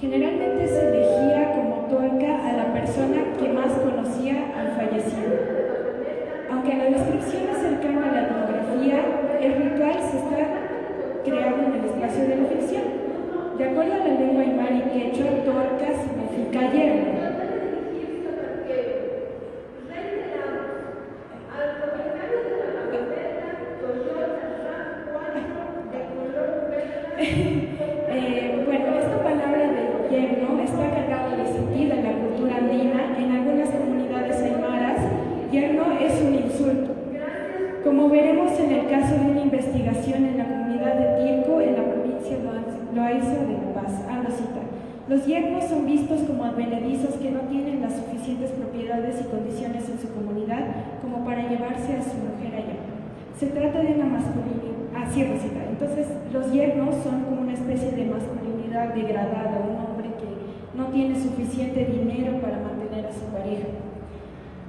Generalmente se elegía como tolca a la persona que más conocía al fallecido. Aunque la descripción es cercana a la etnografía, el ritual se está creando en el espacio de la ficción. De acuerdo a la lengua aymara y quechua, tolca significa yerno. Bueno, esta palabra de yerno está cargada de sentido en la cultura andina. En algunas comunidades aymaras, yerno es un insulto. Como veremos en el caso de una investigación en la comunidad de Tirco, en la provincia Loaiza de La Paz. Abro cita. Los yernos son vistos como advenedizos que no tienen las suficientes propiedades y condiciones en su comunidad como para llevarse a su mujer allá. Se trata de una masculinidad. Cierro cita. Entonces, los yernos son como una especie de masculinidad degradada, un hombre que no tiene suficiente dinero para mantener a su pareja.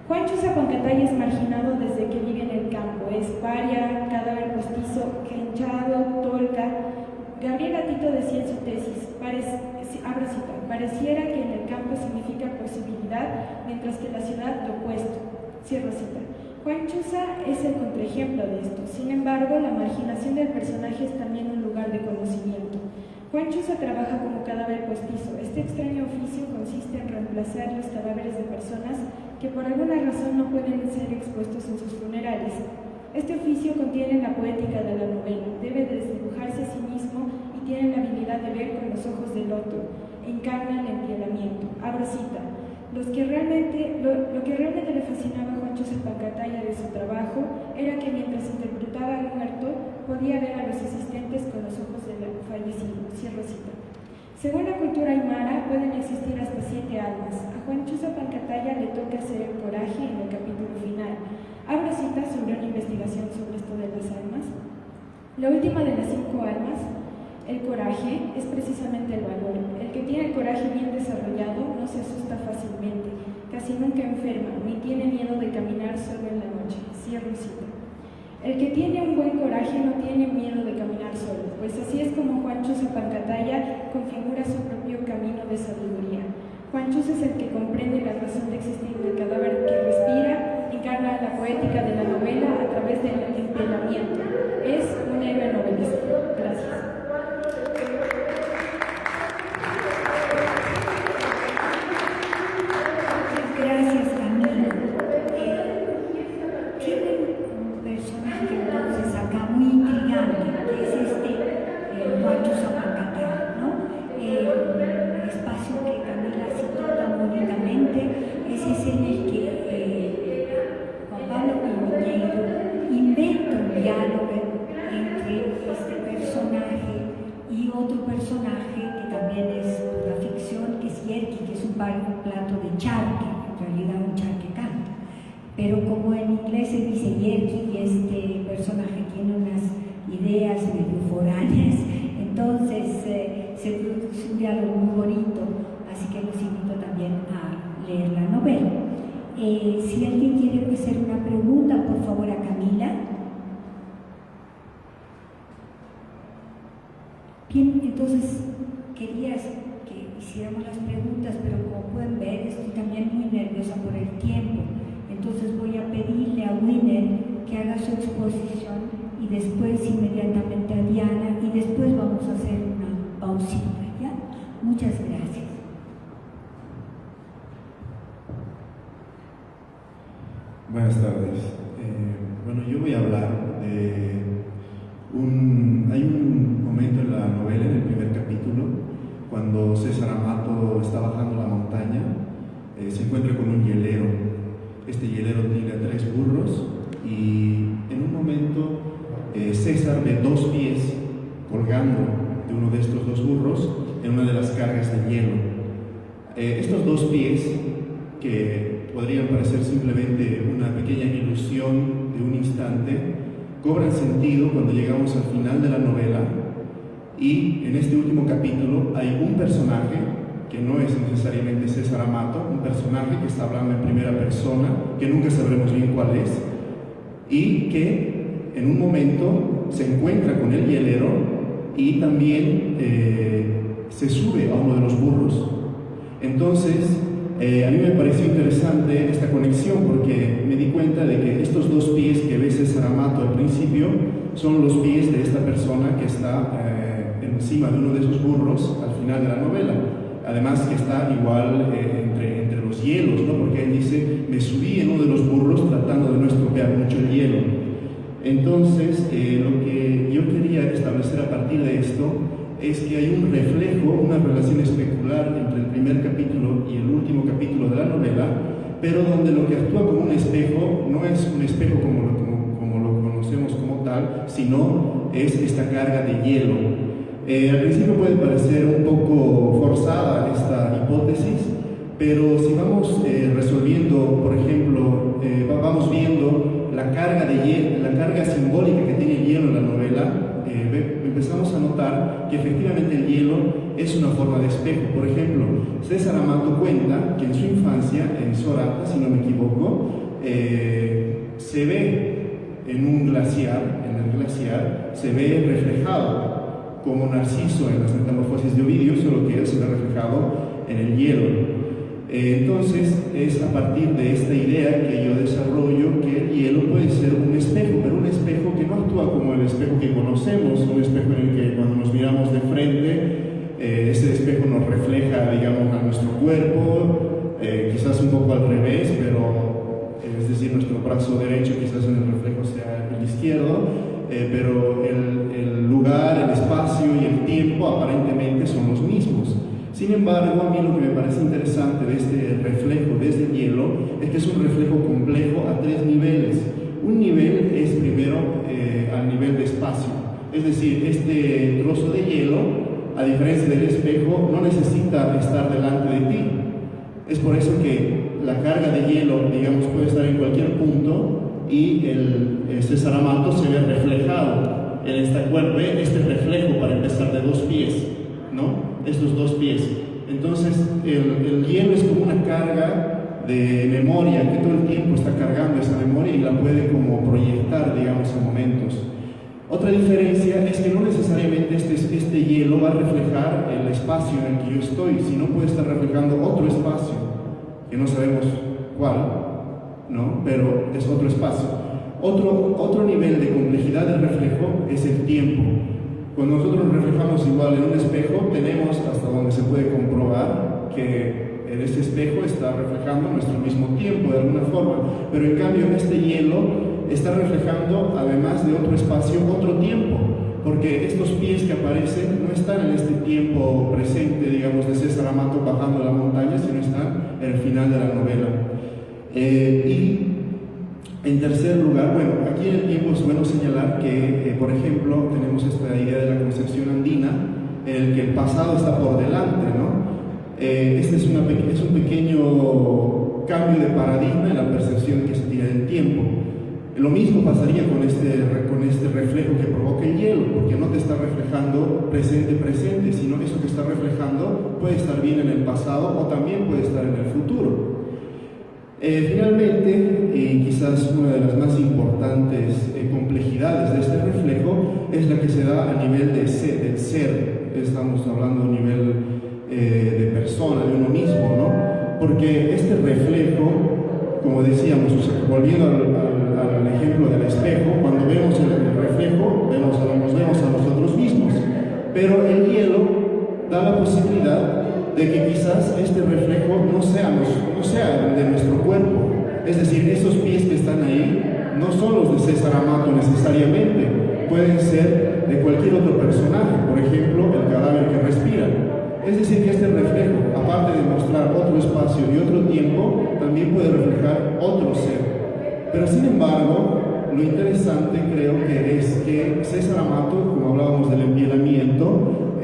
Juan Chuza Pancataya es marginado desde que vive en el campo. Es paria, cadáver postizo, quenchado, tolca. Gabriela Tito decía en su tesis, abro cita, pareciera que en el campo significa posibilidad, mientras que la ciudad lo opuesto. Cierro cita. Juan Chuza es el contraejemplo de esto. Sin embargo, la marginación del personaje es también un lugar de conocimiento. Juan Chuza trabaja como cadáver postizo. Este extraño oficio consiste en reemplazar los cadáveres de personas que por alguna razón no pueden ser expuestos en sus funerales. Este oficio contiene la poética de la novela, debe desdibujarse a sí mismo y tiene la habilidad de ver con los ojos del otro, encarna el empielamiento. Abro cita. Lo que realmente le fascinaba a Juan Chuza Pancataya de su trabajo era que mientras interpretaba al muerto podía ver a los asistentes con los ojos del fallecido. Cierro cita. Según la cultura aymara, pueden existir hasta 7 almas. A Juan Chuza Pancataya le toca hacer el coraje en el capítulo final. Abro cita sobre una investigación sobre esto de las almas. La última de las 5 almas, el coraje, es precisamente el valor. El que tiene el coraje bien desarrollado no se asusta fácilmente, casi nunca enferma, ni tiene miedo de caminar solo en la noche. Cierro cita. El que tiene un buen coraje no tiene miedo de caminar solo, pues así es como Juan Chuza Pancataya configura su propio camino de sabiduría. Juan Chuza es el que comprende la razón de existir del cadáver que respira, encarna la poética de la novela a través del empelamiento. Es un héroe novelista. Gracias. Gracias, Camila. Tiene un personaje entonces acá muy intrigante, que es Juan Chuza Pancataya, ¿no? El espacio que Camila citó tan bonitamente es ese en el que Juan Pablo Piñeiro inventa un diálogo entre este personaje y otro personaje que también es la ficción, que es Yerki, que es un plato de charque, en realidad un charque canta. Pero como en inglés se dice Yerki y este personaje tiene unas ideas medio foráneas, entonces se produce un diálogo muy bonito, así que los invito también a leer la novela. Si alguien quiere hacer una pregunta, por favor, a Camila. Bien, entonces querías que hiciéramos las preguntas, pero como pueden ver, estoy también muy nerviosa por el tiempo. Entonces voy a pedirle a Winner que haga su exposición y después inmediatamente a Diana y después vamos a hacer una pausita, ¿ya? Muchas gracias. Buenas tardes. Bueno, yo voy a hablar de hay un momento en la novela, en el primer capítulo, cuando César Amato está bajando la montaña, se encuentra con un hielero. Este hielero tiene 3 burros y en un momento César ve 2 pies colgando de uno de estos 2 burros en una de las cargas de hielo. Estos 2 pies, que podrían parecer simplemente una pequeña ilusión de un instante, cobran sentido cuando llegamos al final de la novela y en este último capítulo hay un personaje que no es necesariamente César Amato, un personaje que está hablando en primera persona, que nunca sabremos bien cuál es, y que en un momento se encuentra con el hielero y también se sube a uno de los burros. Entonces, a mí me pareció interesante esta conexión porque me di cuenta de que estos dos pies que ve César Amato al principio son los pies de esta persona que está encima de uno de esos burros al final de la novela. Además que está igual entre los hielos, ¿no? Porque él dice, me subí en uno de los burros tratando de no estropear mucho el hielo. Entonces, lo que yo quería establecer a partir de esto es que hay un reflejo, una relación especular entre el primer capítulo y el último capítulo de la novela, pero donde lo que actúa como un espejo no es un espejo como lo conocemos como tal, sino es esta carga de hielo. Al principio puede parecer un poco forzada esta hipótesis, pero si vamos resolviendo, por ejemplo, vamos viendo la carga de hielo, la carga simbólica que tiene el hielo en la novela, empezamos a notar que efectivamente el hielo es una forma de espejo. Por ejemplo, César Amato cuenta que en su infancia, en Sorata, si no me equivoco, se ve en un glaciar, en el glaciar, se ve reflejado como Narciso en las Metamorfosis de Ovidio, solo que él se ve reflejado en el hielo. Entonces es a partir de esta idea que yo desarrollo que el hielo puede ser un espejo, pero un espejo que no actúa como el espejo que conocemos, un espejo en el que cuando nos miramos de frente, ese espejo nos refleja, digamos, a nuestro cuerpo, quizás un poco al revés, pero es decir, nuestro brazo derecho quizás en el reflejo sea el izquierdo, pero el lugar, el espacio y el tiempo aparentemente son los mismos. Sin embargo, a mí lo que me parece interesante de este reflejo desde el hielo es que es un reflejo complejo a tres niveles. Un nivel es primero al nivel de espacio, es decir, este trozo de hielo, a diferencia del espejo, no necesita estar delante de ti. Es por eso que la carga de hielo, digamos, puede estar en cualquier punto y el César Amato se ve reflejado en esta cuerda, ve este reflejo para empezar de dos pies, ¿no? Estos dos pies. Entonces el hielo es como una carga de memoria que todo el tiempo está cargando esa memoria y la puede como proyectar, digamos, en momentos. Otra diferencia es que no necesariamente este hielo va a reflejar el espacio en el que yo estoy, sino puede estar reflejando otro espacio que no sabemos cuál, ¿no? Pero es otro espacio. Otro nivel de complejidad del reflejo es el tiempo. Cuando nosotros nos reflejamos igual en un espejo, tenemos hasta donde se puede comprobar que en este espejo está reflejando nuestro mismo tiempo de alguna forma, pero en cambio este hielo está reflejando, además de otro espacio, otro tiempo, porque estos pies que aparecen no están en este tiempo presente, digamos, de César Amato bajando la montaña, sino están en el final de la novela. Y en tercer lugar, bueno, aquí en el tiempo es bueno señalar que, por ejemplo, tenemos esta idea de la concepción andina, en el que el pasado está por delante, ¿no? Este es un pequeño cambio de paradigma en la percepción que se tiene del tiempo. Lo mismo pasaría con este reflejo que provoca el hielo, porque no te está reflejando presente, sino eso que está reflejando puede estar bien en el pasado o también puede estar en el futuro. Finalmente, y quizás una de las más importantes complejidades de este reflejo es la que se da a nivel del ser. Estamos hablando a nivel de persona, de uno mismo, ¿no? Porque este reflejo, como decíamos, volviendo al ejemplo del espejo, cuando vemos el reflejo, nos vemos a nosotros mismos, pero el hielo da la posibilidad de que quizás este reflejo no sea de nuestro cuerpo, es decir, esos pies que están ahí no son los de César Amato necesariamente, pueden ser de cualquier otro personaje, por ejemplo, el cadáver que respira. Es decir, que este reflejo, aparte de mostrar otro espacio y otro tiempo, también puede reflejar otro ser. Pero sin embargo, lo interesante creo que es que César Amato, como hablábamos del empielamiento,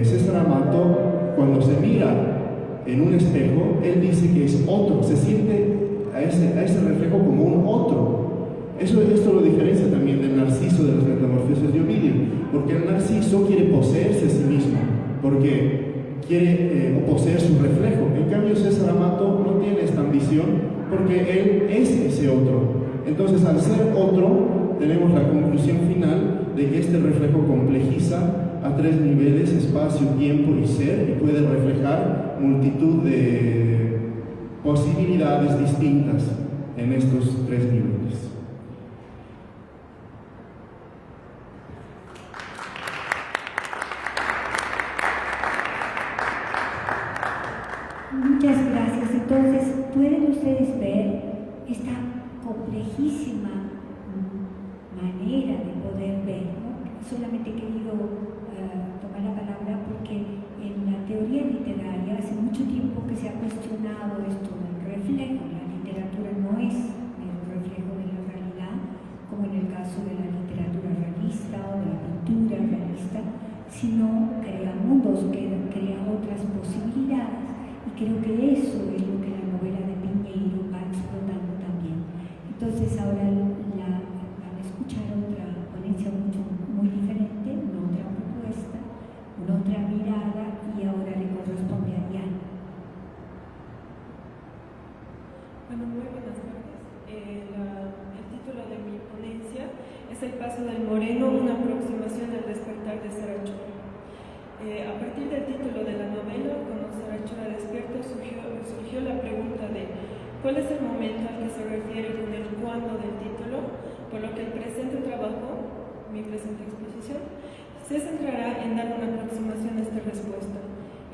César Amato, cuando se mira en un espejo, él dice que es otro, se siente a ese reflejo como un otro. Esto lo diferencia también del Narciso de las Metamorfosis de Ovidio, porque el Narciso quiere poseerse a sí mismo, porque quiere poseer su reflejo. En cambio, César Amato no tiene esta ambición porque él es ese otro. Entonces, al ser otro, tenemos la conclusión final de que este reflejo complejiza a 3 niveles: espacio, tiempo y ser, y puede reflejar multitud de posibilidades distintas en estos 3 niveles. Muchas gracias. Entonces, pueden ustedes ver esta complejísima manera de poder ver, ¿no? Solamente he querido tomar la palabra porque en la teoría literaria hace mucho tiempo que se ha cuestionado esto del reflejo. La literatura no es el reflejo de la realidad, como en el caso de la literatura realista o de la pintura realista, sino crea mundos, crea otras posibilidades. Y creo que eso es lo que la novela de Piñeiro va explotando también. Entonces ahora van a escuchar otra ponencia muy diferente, una otra propuesta, una otra mirada, y ahora le corresponde a Diana. Bueno, muy buenas tardes. El título de mi ponencia es El paso del moreno, una aproximación al despertar de Sarachura. A partir del título de la novela, cuando Sarachura despierta, surgió la pregunta de cuál es el momento al que se refiere con el cuándo del título, por lo que el presente trabajo, mi presente exposición, se centrará en dar una aproximación a esta respuesta.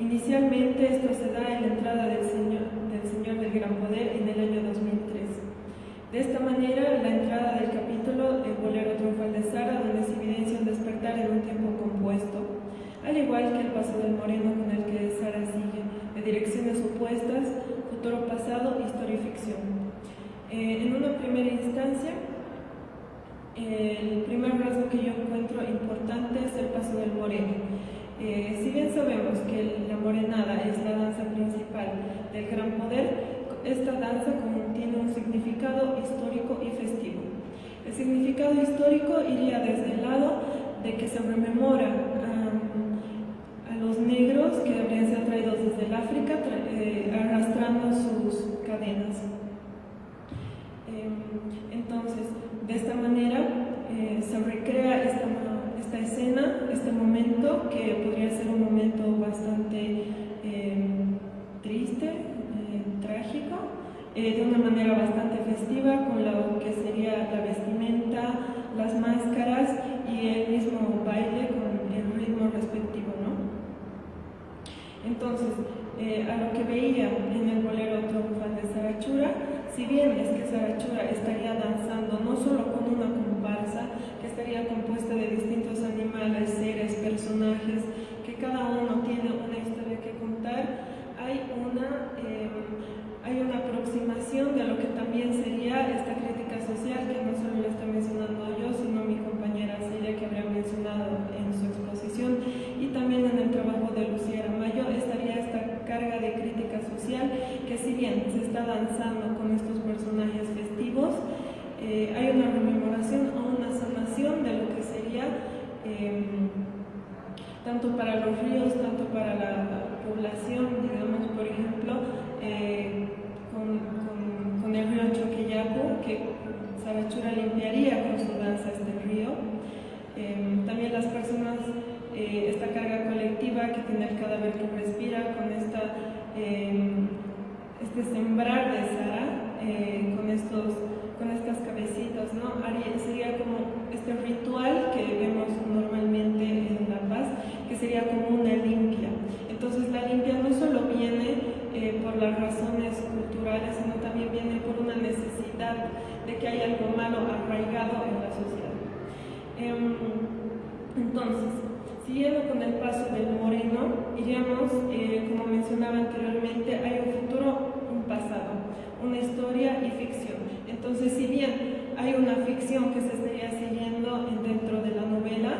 Inicialmente esto se da en la entrada del Señor del Gran Poder en el año 2003. De esta manera, la entrada del capítulo, el bolero triunfal de Sara, donde se evidencia un despertar en un tiempo compuesto, al igual que el paso del moreno con el que Sara sigue, de direcciones opuestas, futuro, pasado, historia y ficción. En una primera instancia, el primer rasgo que yo encuentro importante es el paso del moreno. Si bien sabemos que la morenada es la danza principal del Gran Poder, esta danza tiene un significado histórico y festivo. El significado histórico iría desde el lado de que se rememora a los negros que habrían sido traídos desde el África arrastrando sus cadenas. Entonces, de esta manera se recrea esta escena, este momento, que podría ser un momento bastante triste, trágico, de una manera bastante festiva, con lo que sería la vestimenta, las máscaras y el mismo baile con el ritmo respectivo, ¿no? Entonces, a lo que veía en el bolero triunfal de Sarachura, si bien es que Sarachura estaría danzando no solo con una comparsa, que estaría compuesta de distintos animales, seres, personajes, que cada uno tiene una historia que contar, hay una aproximación de lo que también sería esta crítica social, que no solo lo estoy mencionando yo, sino mi compañera Celia, que habría mencionado en su exposición, y también en el trabajo de Lucía Aramayo estaría esta carga de crítica social, que si bien se está danzando con estos personajes festivos, hay una rememoración o una sanación de lo que sería tanto para los ríos, tanto para la población, digamos, por ejemplo, con el río Choqueyacu, que Sarachura limpiaría con su danza este río. También las personas, esta carga colectiva que tiene el cadáver que respira, con este sembrar de Sara, con estas cabecitas, ¿no? Sería como este ritual que vemos normalmente en La Paz, que sería como una limpia. Entonces la limpia no solo viene por las razones culturales, sino también viene por una necesidad de que haya algo malo arraigado en la sociedad. Entonces, siguiendo con el paso del moreno, iríamos, como mencionaba anteriormente, hay un futuro, un pasado, una historia y ficción. Entonces, si bien hay una ficción que se estaría siguiendo dentro de la novela,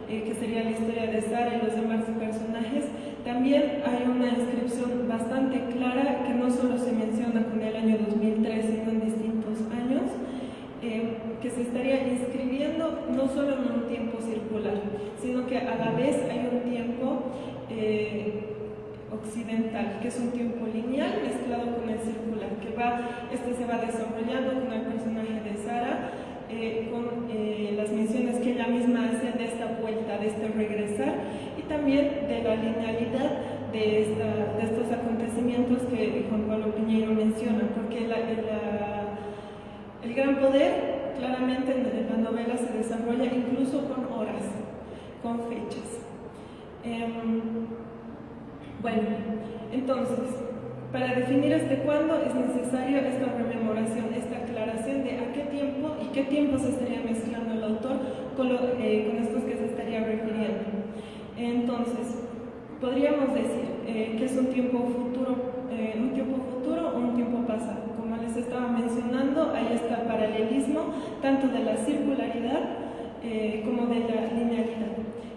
que sería la historia de Sara y los demás personajes, también hay una inscripción bastante clara que no solo se menciona con el año 2003, sino en distintos años, que se estaría inscribiendo no solo en un tiempo circular, sino que a la vez hay un tiempo occidental, que es un tiempo lineal mezclado con el circular, que se va desarrollando con el personaje de Sara de la linealidad de estos acontecimientos que Juan Pablo Piñeiro menciona, porque el gran poder claramente en la novela se desarrolla incluso con horas, con fechas. Bueno, entonces, para definir cuándo es necesario esta rememoración, esta aclaración de a qué tiempo y qué tiempo se estaría mezclando el autor con estos que se estaría refiriendo. Entonces, podríamos decir que es un tiempo futuro o un tiempo pasado. Como les estaba mencionando, hay este paralelismo tanto de la circularidad como de la linealidad.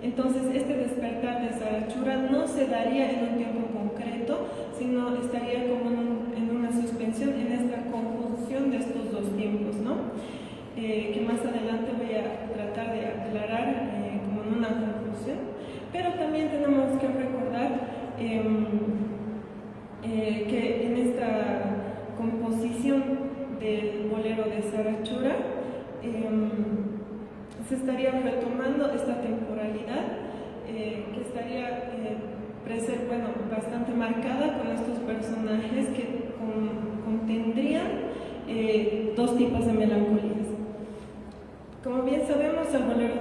Entonces, este despertar de Sarachura no se daría en un tiempo concreto, sino estaría como en una suspensión, en esta conjunción de estos dos tiempos, ¿no? Que más adelante voy a tratar de aclarar como en una conclusión. Pero también tenemos que recordar que en esta composición del bolero de Sarachura se estaría retomando esta temporalidad que estaría bastante marcada con estos personajes que contendrían dos tipos de melancolías. Como bien sabemos, el bolero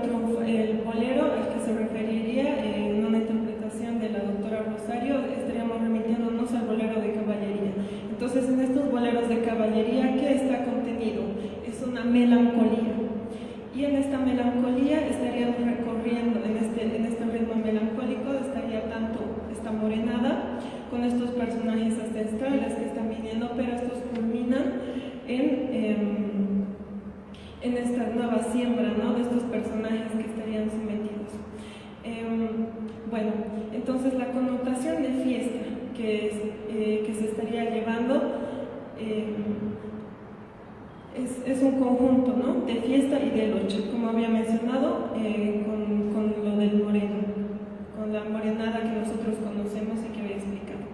al que se referiría en una interpretación de la doctora Rosario, estaríamos remitiéndonos al bolero de caballería. Entonces, en estos boleros de caballería, ¿qué está contenido? Es una melancolía. Y en esta melancolía estaríamos recorriendo, en este ritmo melancólico, estaría tanto esta morenada con estos personajes ancestrales que están viniendo, pero estos culminan en esta nueva siembra, ¿no?, de estos personajes que estarían sometidos. Bueno, entonces la connotación de fiesta que se estaría llevando es un conjunto, ¿no?, de fiesta y de noche, como había mencionado, con lo del moreno, con la morenada que nosotros conocemos y que había explicado.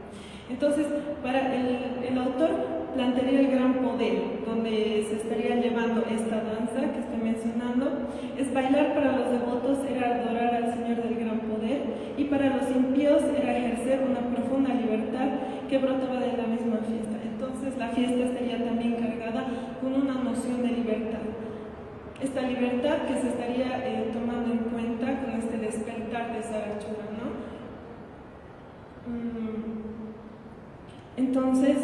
Entonces, para el autor plantearía el gran poder, donde se estaría llevando esta danza que estoy mencionando. Es bailar para los devotos, era adorar al Señor del gran poder, y para los impíos era ejercer una profunda libertad que brotaba de la misma fiesta. Entonces la fiesta estaría también cargada con una noción de libertad. Esta libertad que se estaría tomando en cuenta con este despertar de Sarachura, ¿no? Entonces,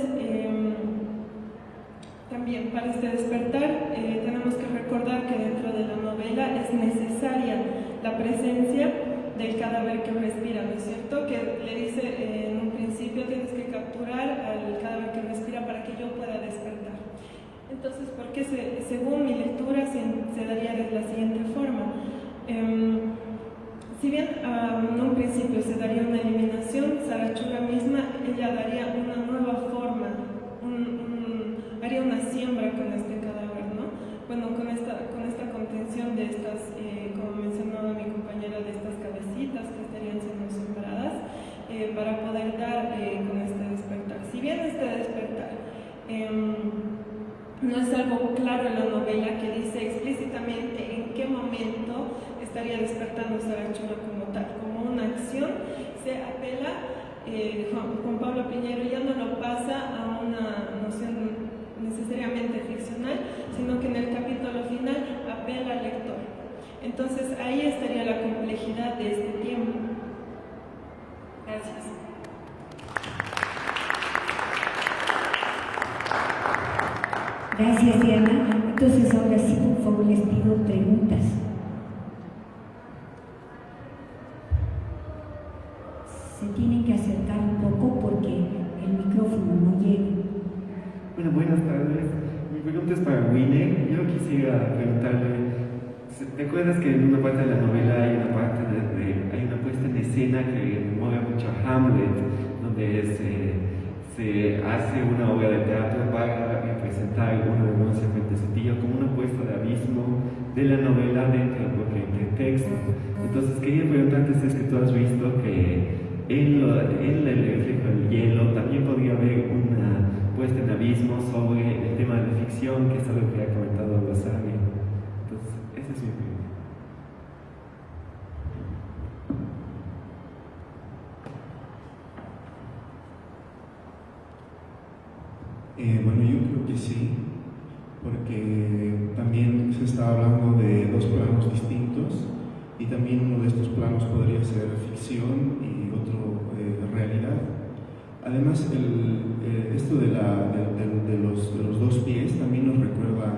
también para este despertar tenemos que recordar que dentro de la novela es necesaria la presencia del cadáver que respira, ¿no es cierto? Que le dice en un principio: tienes que capturar al cadáver que respira para que yo pueda despertar. Entonces, ¿por qué según mi lectura se daría de la siguiente forma? Si bien en un principio se daría una eliminación, Sarachura misma, ella daría una nueva forma, haría una siembra con este cadáver, ¿no? Bueno, con esta contención de estas, como mencionaba mi compañera, de estas cabecitas que estarían siendo sembradas, para poder dar con este despertar. Si bien este despertar no es algo claro en la novela que dice explícitamente en qué momento estaría despertando Sarachura como tal, como una acción, se apela, Juan Pablo Piñeiro ya no lo pasa a una noción necesariamente ficcional, sino que en el capítulo final apela al lector. Entonces ahí estaría la complejidad de este tiempo. Gracias. Gracias, Diana. Entonces, ahora sí, por favor, les pido preguntas. Se tienen que acercar un poco porque el micrófono no llega. Bueno, buenas tardes. Mi pregunta es para Winnie. Yo quisiera preguntarle, ¿te acuerdas que en una parte de la novela hay una parte hay una puesta en escena que mueve mucho a Hamlet, donde se hace una obra de teatro para representar una denuncia frente a ese tío, como una puesta de abismo de la novela dentro del propio texto? Entonces quería preguntarte si es que tú has visto que en el reflejo del hielo también podría haber una puesta en abismo sobre el tema de la ficción, que es algo que ha comentado Rosario. Entonces, esa es mi pregunta. Bueno, yo creo que sí, porque también se está hablando de dos planos distintos y también uno de estos planos podría ser ficción y otro realidad. Además, esto de los dos pies también nos recuerda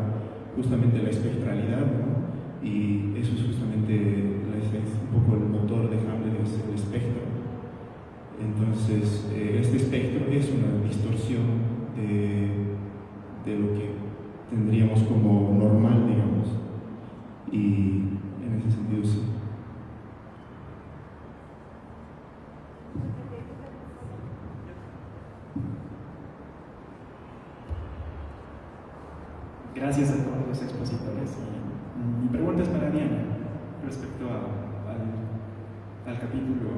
justamente la espectralidad, ¿no? Y eso es justamente un poco el motor de Hamlet, es el espectro. Entonces, este espectro es una distorsión de lo que tendríamos como normal, digamos, y en ese sentido sí. Gracias a todos los expositores. Y mi pregunta es para Diana respecto al capítulo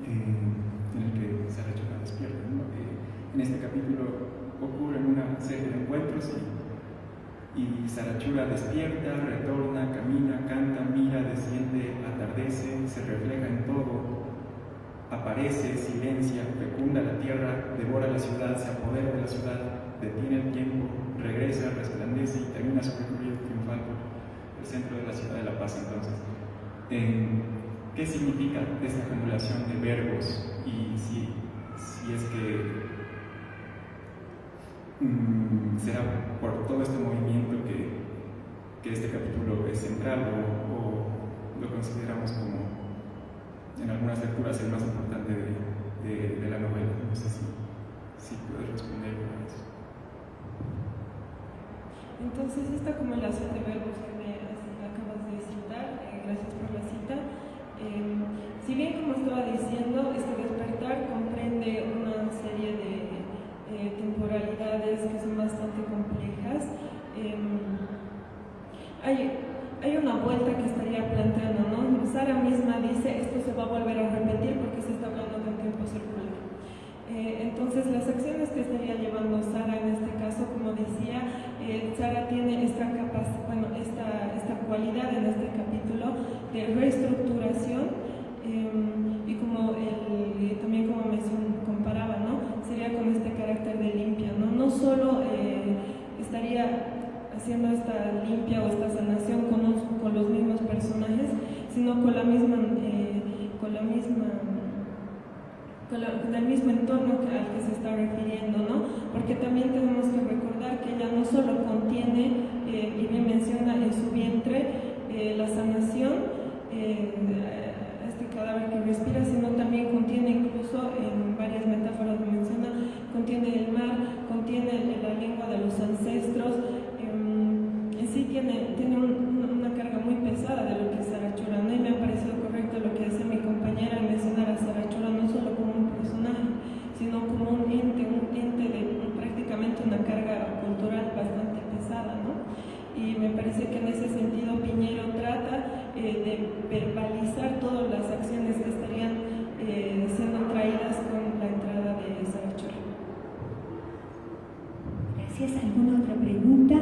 en el que Sarachura despierta, ¿no? En este capítulo ocurren una serie de encuentros y Sarachura despierta, retorna, camina, canta, mira, desciende, atardece, se refleja en todo, aparece, silencia, fecunda la tierra, devora la ciudad, se apodera de la ciudad, detiene el tiempo, regresa, resplandece y termina su recorrido triunfal por el centro de la ciudad de La Paz. Entonces, ¿qué significa esta acumulación de verbos? Y si es que será por todo este movimiento que este capítulo es central o lo consideramos como en algunas lecturas el más importante de la novela. No sé si puedes responder a eso. Entonces, esta acumulación de verbos que me acabas de citar, gracias por la cita. Si bien, como estaba diciendo, este despertar comprende una serie de temporalidades que son bastante complejas, hay una vuelta que estaría planteando, ¿no? Sara misma dice, esto se va a volver a repetir porque se está hablando de un tiempo circular. Entonces, las acciones que estaría llevando Sara en este caso, como decía, Sara tiene esta cualidad en este capítulo de reestructuración y como también como me comparaba, ¿no? Sería con este carácter de limpia, ¿no? No solo estaría haciendo esta limpia o esta sanación con los mismos personajes, sino con el mismo entorno al que se está refiriendo, ¿no? Porque también tenemos que recordar que ella no solo contiene, y bien menciona en su vientre, la sanación, este cadáver que respira, sino también contiene, incluso en varias metáforas lo menciona, contiene el mar, contiene la lengua de los ancestros, en sí tiene una carga muy pesada de lo que es Sarachura, ¿no? Y me ha parecido correcto lo que decía mi compañera al mencionar a Sarachura no solo como un personaje, sino como un ente de prácticamente una carga cultural bastante pesada, ¿no? Y me parece que en ese sentido Piñero trata de verbalizar todas las acciones que estarían siendo traídas con la entrada de Sarachura. Gracias. ¿Alguna otra pregunta?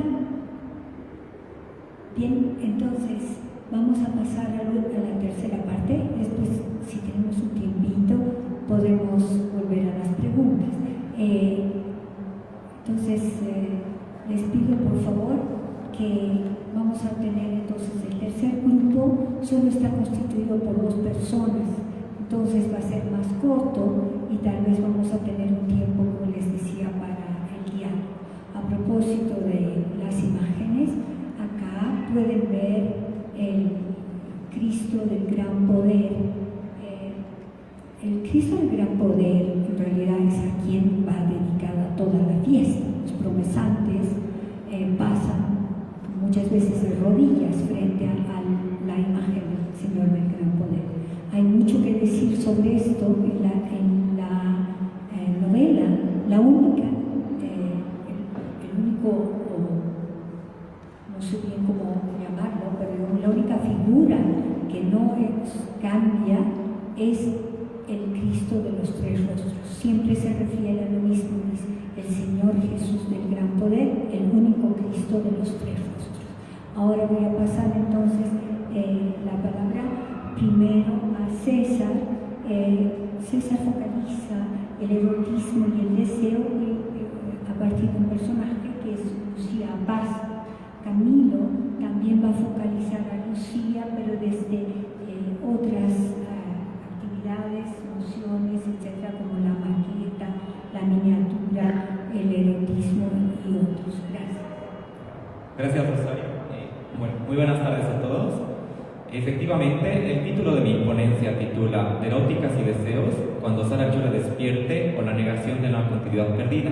Bien, entonces vamos a pasar a la tercera parte. Después, si tenemos un tiempito, podemos volver a las preguntas. Entonces, les pido por favor que vamos a tener entonces el tercer grupo, solo está constituido por 2 personas, entonces va a ser más corto y tal vez vamos a tener un tiempo, como les decía, para el guiado. A propósito de las imágenes, acá pueden ver el Cristo del Gran Poder. El Cristo del Gran Poder en realidad es a quien va dedicada toda la fiesta. Los promesantes pasan muchas veces de rodillas frente a la imagen del Señor del Gran Poder. Hay mucho que decir sobre esto en la novela. La única, el único, no sé bien cómo llamarlo, pero la única figura que no cambia es el Cristo de los 3 rostros. Siempre se refiere a lo mismo, es el Señor Jesús del Gran Poder, el único Cristo de los 3 rostros. Ahora voy a pasar entonces la palabra primero a César. César focaliza el erotismo y el deseo a partir de un personaje que es Lucía Paz. Camilo también va a focalizar a Lucía, pero desde otras actividades, nociones, etcétera, como la maqueta, la miniatura, el erotismo y otros. Gracias. Gracias, Rosario. Bueno, muy buenas tardes a todos. Efectivamente, el título de mi ponencia titula Eróticas y deseos, cuando Sara Chura despierte o la negación de la continuidad perdida.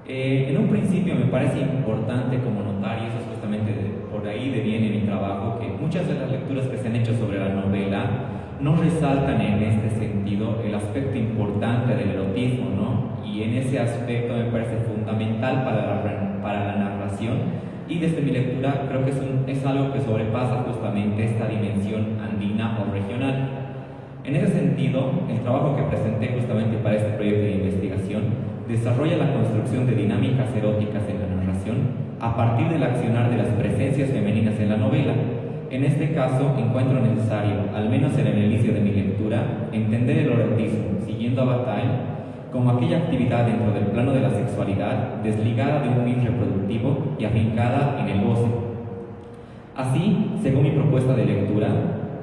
En un principio me parece importante como notar, y eso es justamente por ahí viene mi trabajo, que muchas de las lecturas que se han hecho sobre la novela no resaltan en este sentido el aspecto importante del erotismo, ¿no? Y en ese aspecto me parece fundamental para la narración, y desde mi lectura creo que es algo que sobrepasa justamente esta dimensión andina o regional. En ese sentido, el trabajo que presenté justamente para este proyecto de investigación desarrolla la construcción de dinámicas eróticas en la narración a partir del accionar de las presencias femeninas en la novela. En este caso, encuentro necesario, al menos en el inicio de mi lectura, entender el erotismo, siguiendo a Bataille, como aquella actividad dentro del plano de la sexualidad, desligada de un fin reproductivo y afincada en el goce. Así, según mi propuesta de lectura,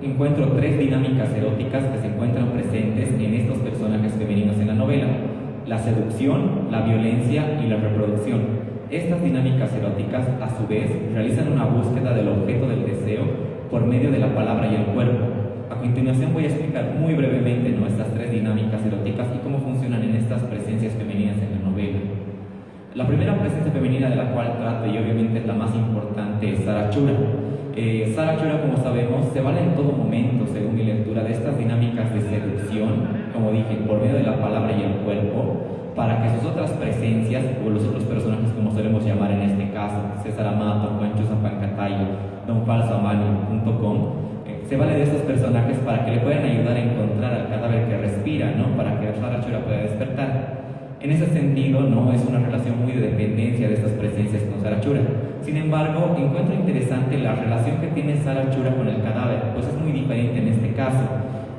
encuentro 3 dinámicas eróticas que se encuentran presentes en estos personajes femeninos en la novela: la seducción, la violencia y la reproducción. Estas dinámicas eróticas, a su vez, realizan una búsqueda del objeto del deseo por medio de la palabra y el cuerpo. A continuación voy a explicar muy brevemente estas 3 dinámicas eróticas y cómo funcionan en estas presencias femeninas en la novela. La primera presencia femenina de la cual trato, y obviamente es la más importante, es Sara Chura. Sara Chura, como sabemos, se vale en todo momento, según mi lectura, de estas dinámicas de seducción, como dije, por medio de la palabra y el cuerpo, para que sus otras presencias, o los otros personajes, como solemos llamar en este caso, César Amato, Juan Chuza Pancatayo, Don Falso Amano.com, se vale de estos personajes para que le puedan ayudar a encontrar al cadáver que respira, ¿no? Para que Sara Chura pueda despertar. En ese sentido, no es una relación muy de dependencia de estas presencias con Sara Chura. Sin embargo, encuentro interesante la relación que tiene Sara Chura con el cadáver, pues es muy diferente en este caso,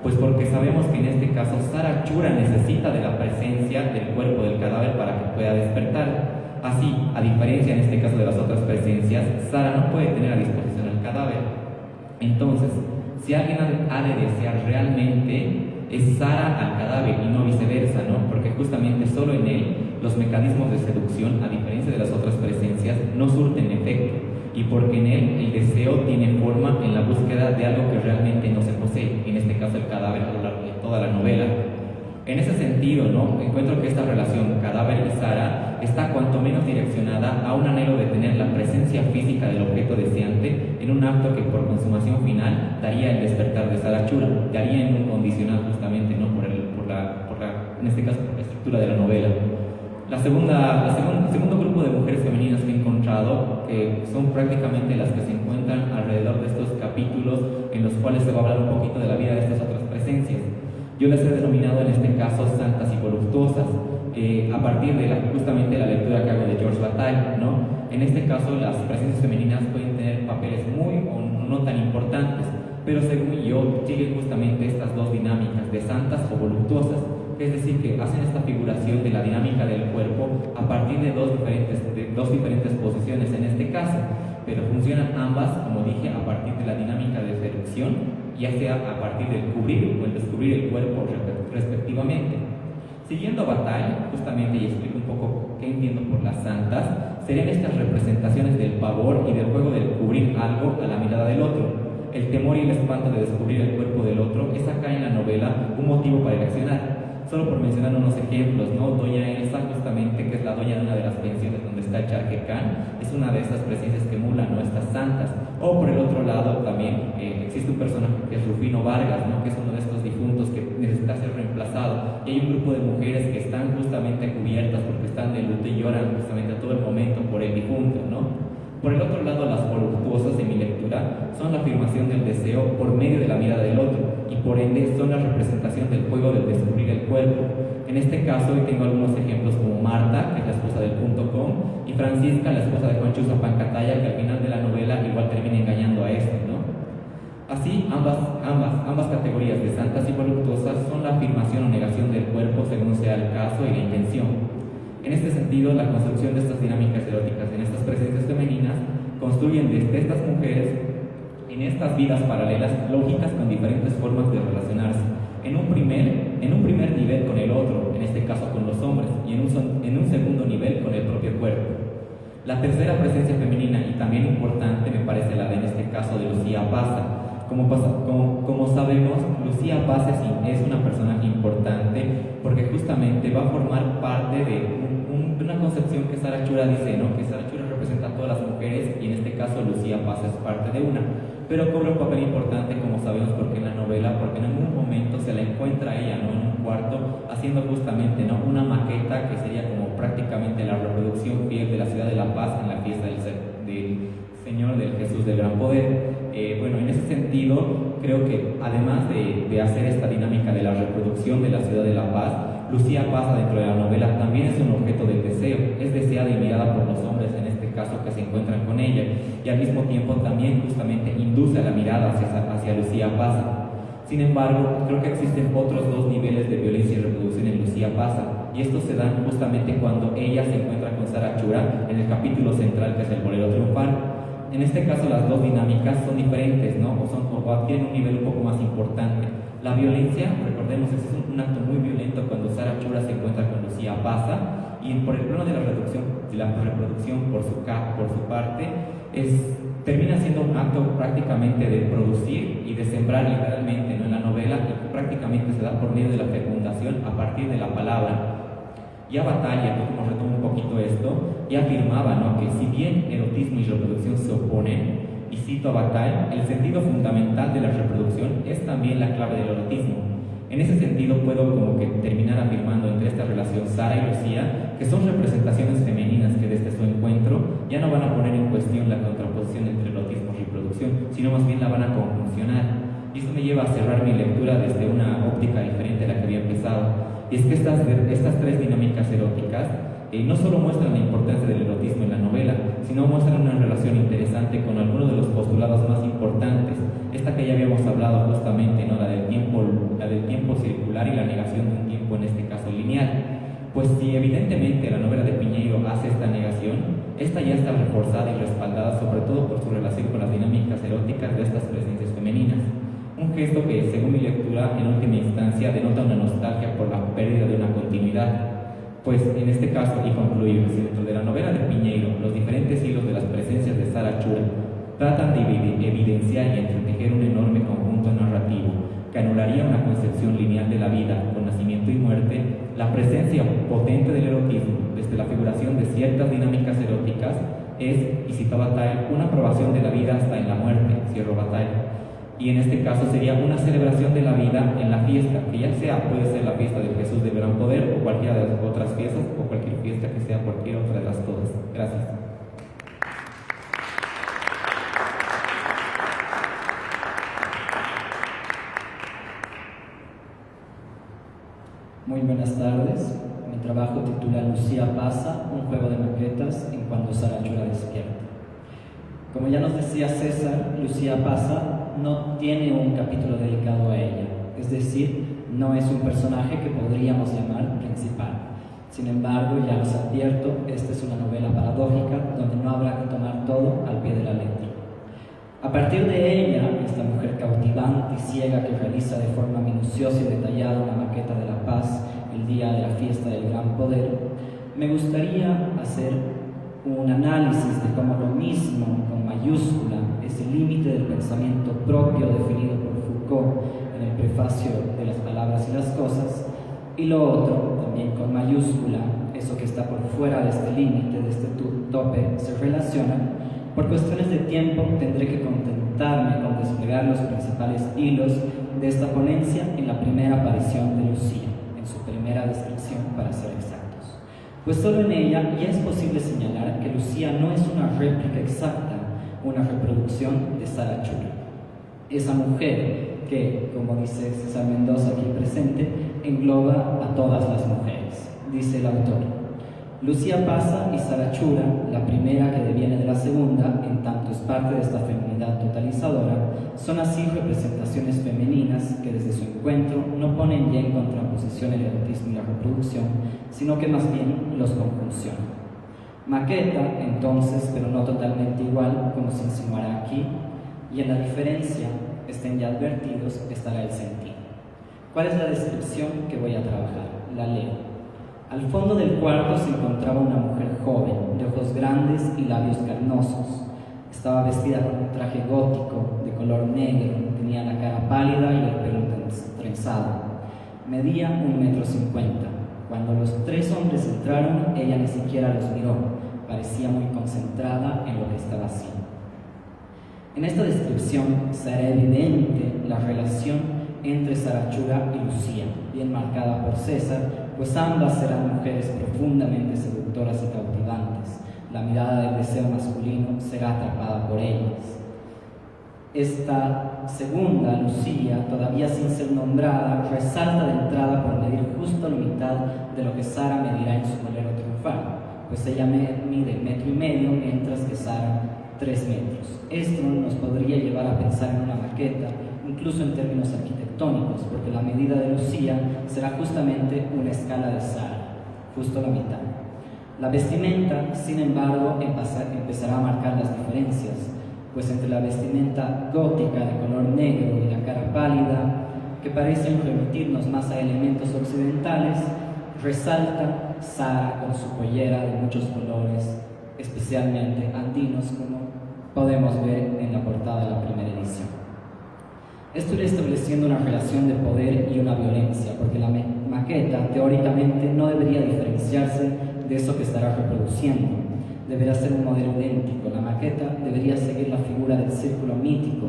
pues porque sabemos que en este caso Sara Chura necesita de la presencia del cuerpo del cadáver para que pueda despertar. Así, a diferencia en este caso de las otras presencias, Sara no puede tener a disposición el cadáver. Entonces, si alguien ha de desear realmente, es Sara al cadáver y no viceversa, ¿no? Porque justamente solo en él los mecanismos de seducción, a diferencia de las otras presencias, no surten efecto, y porque en él el deseo tiene forma en la búsqueda de algo que realmente no se posee, en este caso el cadáver a lo largo de toda la novela. En ese sentido, ¿no? Encuentro que esta relación cadáver y Sara está cuanto menos direccionada a un anhelo de tener la presencia física del objeto deseante en un acto que por consumación final daría el despertar de Sara Chura, daría en un condicional justamente, ¿no? En este caso por la estructura de la novela. El segundo grupo de mujeres femeninas que he encontrado, que son prácticamente las que se encuentran alrededor de estos capítulos en los cuales se va a hablar un poquito de la vida de estas otras presencias. Yo les he denominado en este caso santas y voluptuosas, a partir de justamente la lectura que hago de George Bataille, ¿no? En este caso las presencias femeninas pueden tener papeles muy o no tan importantes, pero según yo siguen justamente estas 2 dinámicas de santas o voluptuosas, es decir, que hacen esta figuración de la dinámica del cuerpo a partir de dos diferentes posiciones en este caso, pero funcionan ambas, como dije, a partir de la dinámica de seducción, ya sea a partir del cubrir o el descubrir el cuerpo respectivamente. Siguiendo a Bataille, justamente, y explico un poco qué entiendo por las santas, serían estas representaciones del pavor y del juego del cubrir algo a la mirada del otro. El temor y el espanto de descubrir el cuerpo del otro es acá en la novela un motivo para reaccionar. Solo por mencionar unos ejemplos, ¿no? Doña Elsa, justamente, que es la dueña de una de las pensiones donde está el Charquecán, es una de estas presencias que emulan, ¿no? Estas santas. O por el otro lado también existe un personaje que es Rufino Vargas, ¿no? Que es uno de estos difuntos que necesita ser reemplazado. Y hay un grupo de mujeres que están justamente cubiertas porque están de luto y lloran justamente a todo el momento por el difunto, ¿no? Por el otro lado, las voluptuosas de mi lectura son la afirmación del deseo por medio de la mirada del otro, y por ende son la representación del juego del descubrir el cuerpo. En este caso, hoy tengo algunos ejemplos como Marta, que es la esposa del .com, y Francisca, la esposa de Juan Chuza Pancataya, que al final de la novela igual termina engañando a este, ¿no? Así, ambas categorías de santas y voluptuosas son la afirmación o negación del cuerpo según sea el caso y la intención. En este sentido, la construcción de estas dinámicas eróticas, en estas presencias femeninas, construyen desde estas mujeres en estas vidas paralelas lógicas con diferentes formas de relacionarse. En un primer nivel con el otro, en este caso con los hombres, y en un segundo nivel con el propio cuerpo. La tercera presencia femenina, y también importante, me parece la de, en este caso, de Lucía Paza. Como sabemos, Lucía Paza es una persona importante porque justamente va a formar parte de una concepción que Sara Chura dice, ¿no? Que Sara Chura representa a todas las mujeres y en este caso Lucía Paza es parte de una. Pero cobra un papel importante, como sabemos, porque en la novela, porque en algún momento se la encuentra ella, ¿no? En un cuarto, haciendo justamente, ¿no? Una maqueta que sería como prácticamente la reproducción fiel de la ciudad de La Paz en la fiesta del Señor del Jesús del Gran Poder. Bueno, en ese sentido, creo que además de hacer esta dinámica de la reproducción de la ciudad de La Paz, Lucía Paza dentro de la novela también es un objeto de deseo, es deseada y mirada por los hombres, en este caso, que se encuentran con ella, y al mismo tiempo también justamente induce la mirada hacia Lucía Paza. Sin embargo, creo que existen otros dos niveles de violencia y reproducción en Lucía Paza, y estos se dan justamente cuando ella se encuentra con Sara Chura en el capítulo central, que es el bolero triunfal. En este caso las dos dinámicas son diferentes, ¿no? O adquieren un nivel un poco más importante. La violencia, recordemos, es un acto muy violento cuando Sara Chura se encuentra con Lucía Paza, y por el plano de la reproducción por su parte, termina siendo un acto prácticamente de producir y de sembrar literalmente, ¿no? En la novela, y prácticamente se da por medio de la fecundación a partir de la palabra. Ya Batalla, como retomo un poquito esto, ya afirmaba, ¿no? Que si bien erotismo y reproducción se oponen, y cito a Bataille, el sentido fundamental de la reproducción es también la clave del erotismo. En ese sentido puedo como que terminar afirmando entre esta relación Sara y Lucía que son representaciones femeninas que desde su encuentro ya no van a poner en cuestión la contraposición entre erotismo y reproducción, sino más bien la van a conjuncionar. Y esto me lleva a cerrar mi lectura desde una óptica diferente a la que había empezado. Y es que estas tres dinámicas eróticas no solo muestran la importancia del erotismo en la novela, sino muestran una relación interesante con algunos de los postulados más importantes, esta que ya habíamos hablado justamente, ¿no? la del tiempo circular y la negación de un tiempo, en este caso lineal. Pues si evidentemente la novela de Piñeiro hace esta negación, esta ya está reforzada y respaldada sobre todo por su relación con las dinámicas eróticas de estas presencias femeninas. Un gesto que, según mi lectura, en última instancia denota una nostalgia por la pérdida de una continuidad. Pues en este caso, y concluimos, dentro de la novela de Piñeiro, los diferentes hilos de las presencias de Sara Chura tratan de evidenciar y entretejer un enorme conjunto narrativo que anularía una concepción lineal de la vida con nacimiento y muerte, la presencia potente del erotismo desde la figuración de ciertas dinámicas eróticas es, y cito a Bataille, una aprobación de la vida hasta en la muerte, cierro Bataille. Y en este caso sería una celebración de la vida en la fiesta, que ya sea, puede ser la fiesta del Jesús de Gran Poder o cualquiera de las otras fiestas, o cualquier fiesta que sea cualquier otra de las todas. Gracias. Muy buenas tardes. Mi trabajo titula Lucía Paza, un juego de maquetas en cuando Sara Chura despierta. Como ya nos decía César, Lucía Paza no tiene un capítulo dedicado a ella, es decir, no es un personaje que podríamos llamar principal. Sin embargo, ya os advierto, esta es una novela paradójica donde no habrá que tomar todo al pie de la letra. A partir de ella, esta mujer cautivante y ciega que realiza de forma minuciosa y detallada una maqueta de La Paz el día de la fiesta del Gran Poder, me gustaría hacer un análisis de cómo lo mismo, con mayúscula, es el límite del pensamiento propio definido por Foucault en el prefacio de Las palabras y las cosas, y lo otro, también con mayúscula, eso que está por fuera de este límite, de este tope, se relaciona. Por cuestiones de tiempo tendré que contentarme con desplegar los principales hilos de esta ponencia en la primera aparición de Lucía, en su primera descripción para ser exactos. Pues solo en ella ya es posible señalar que Lucía no es una réplica exacta, una reproducción de Sara Chura. Esa mujer que, como dice César Mendoza aquí presente, engloba a todas las mujeres, dice el autor. Lucía pasa y Sarachura, la primera que deviene de la segunda, en tanto es parte de esta feminidad totalizadora, son así representaciones femeninas que desde su encuentro no ponen ya en contraposición el erotismo y la reproducción, sino que más bien los conjuncionan. Maqueta, entonces, pero no totalmente igual, como se insinuará aquí, y en la diferencia, estén ya advertidos, estará el sentido. ¿Cuál es la descripción que voy a trabajar? La leo. Al fondo del cuarto se encontraba una mujer joven, de ojos grandes y labios carnosos. Estaba vestida con un traje gótico, de color negro, tenía la cara pálida y el pelo trenzado. Medía 1,50 m. Cuando los 3 hombres entraron, ella ni siquiera los miró, parecía muy concentrada en lo que estaba haciendo. En esta descripción será evidente la relación entre Sarachura y Lucía, bien marcada por César, pues ambas serán mujeres profundamente seductoras y cautivantes. La mirada del deseo masculino será atrapada por ellas. Esta segunda, Lucía, todavía sin ser nombrada, resalta de entrada por medir justo la mitad de lo que Sara medirá en su bolero triunfal, pues ella mide 1,5 m, mientras que Sara 3 metros. Esto nos podría llevar a pensar en una maqueta, incluso en términos arquitectónicos, porque la medida de Lucía será justamente una escala de Sara, justo la mitad. La vestimenta, sin embargo, empezará a marcar las diferencias, pues entre la vestimenta gótica de color negro y la cara pálida, que parecen remitirnos más a elementos occidentales, resalta Sara con su pollera de muchos colores, especialmente andinos, como podemos ver en la portada de la primera edición. Esto irá estableciendo una relación de poder y una violencia, porque la maqueta teóricamente no debería diferenciarse de eso que estará reproduciendo. Deberá ser un modelo idéntico. La maqueta debería seguir la figura del círculo mítico,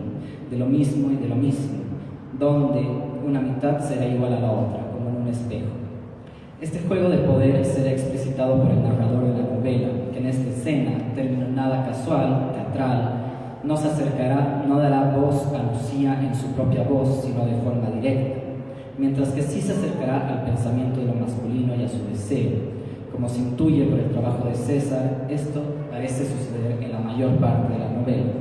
de lo mismo y de lo mismo, donde una mitad será igual a la otra, como en un espejo. Este juego de poder será explicitado por el narrador de la novela, que en esta escena, término nada casual, teatral, no se acercará, no dará voz a Lucía en su propia voz, sino de forma directa, mientras que sí se acercará al pensamiento de lo masculino y a su deseo. Como se intuye por el trabajo de César, esto parece suceder en la mayor parte de la novela.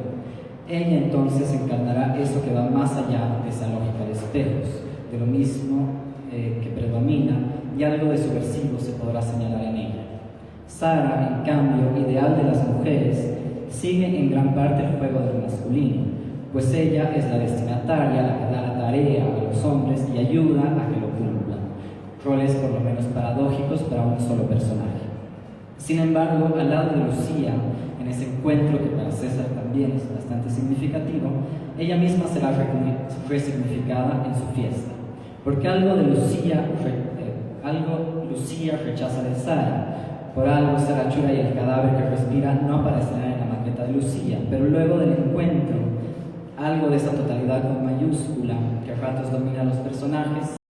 Ella entonces encarnará eso que va más allá de esa lógica de espejos, de lo mismo que predomina, y algo de subversivo se podrá señalar en ella. Sara, en cambio, ideal de las mujeres, sigue en gran parte el juego del masculino, pues ella es la destinataria, la que da la tarea a los hombres y ayuda a que lo cumplan. Roles por lo menos paradójicos para un solo personaje. Sin embargo, al lado de Lucía, en ese encuentro que para César también es bastante significativo, ella misma será resignificada en su fiesta, porque algo Lucía rechaza de Sara. Por algo Sarachura y el cadáver que respira no aparecerán en la maqueta de Lucía, pero luego del encuentro, algo de esa totalidad con mayúscula que a ratos domina a los personajes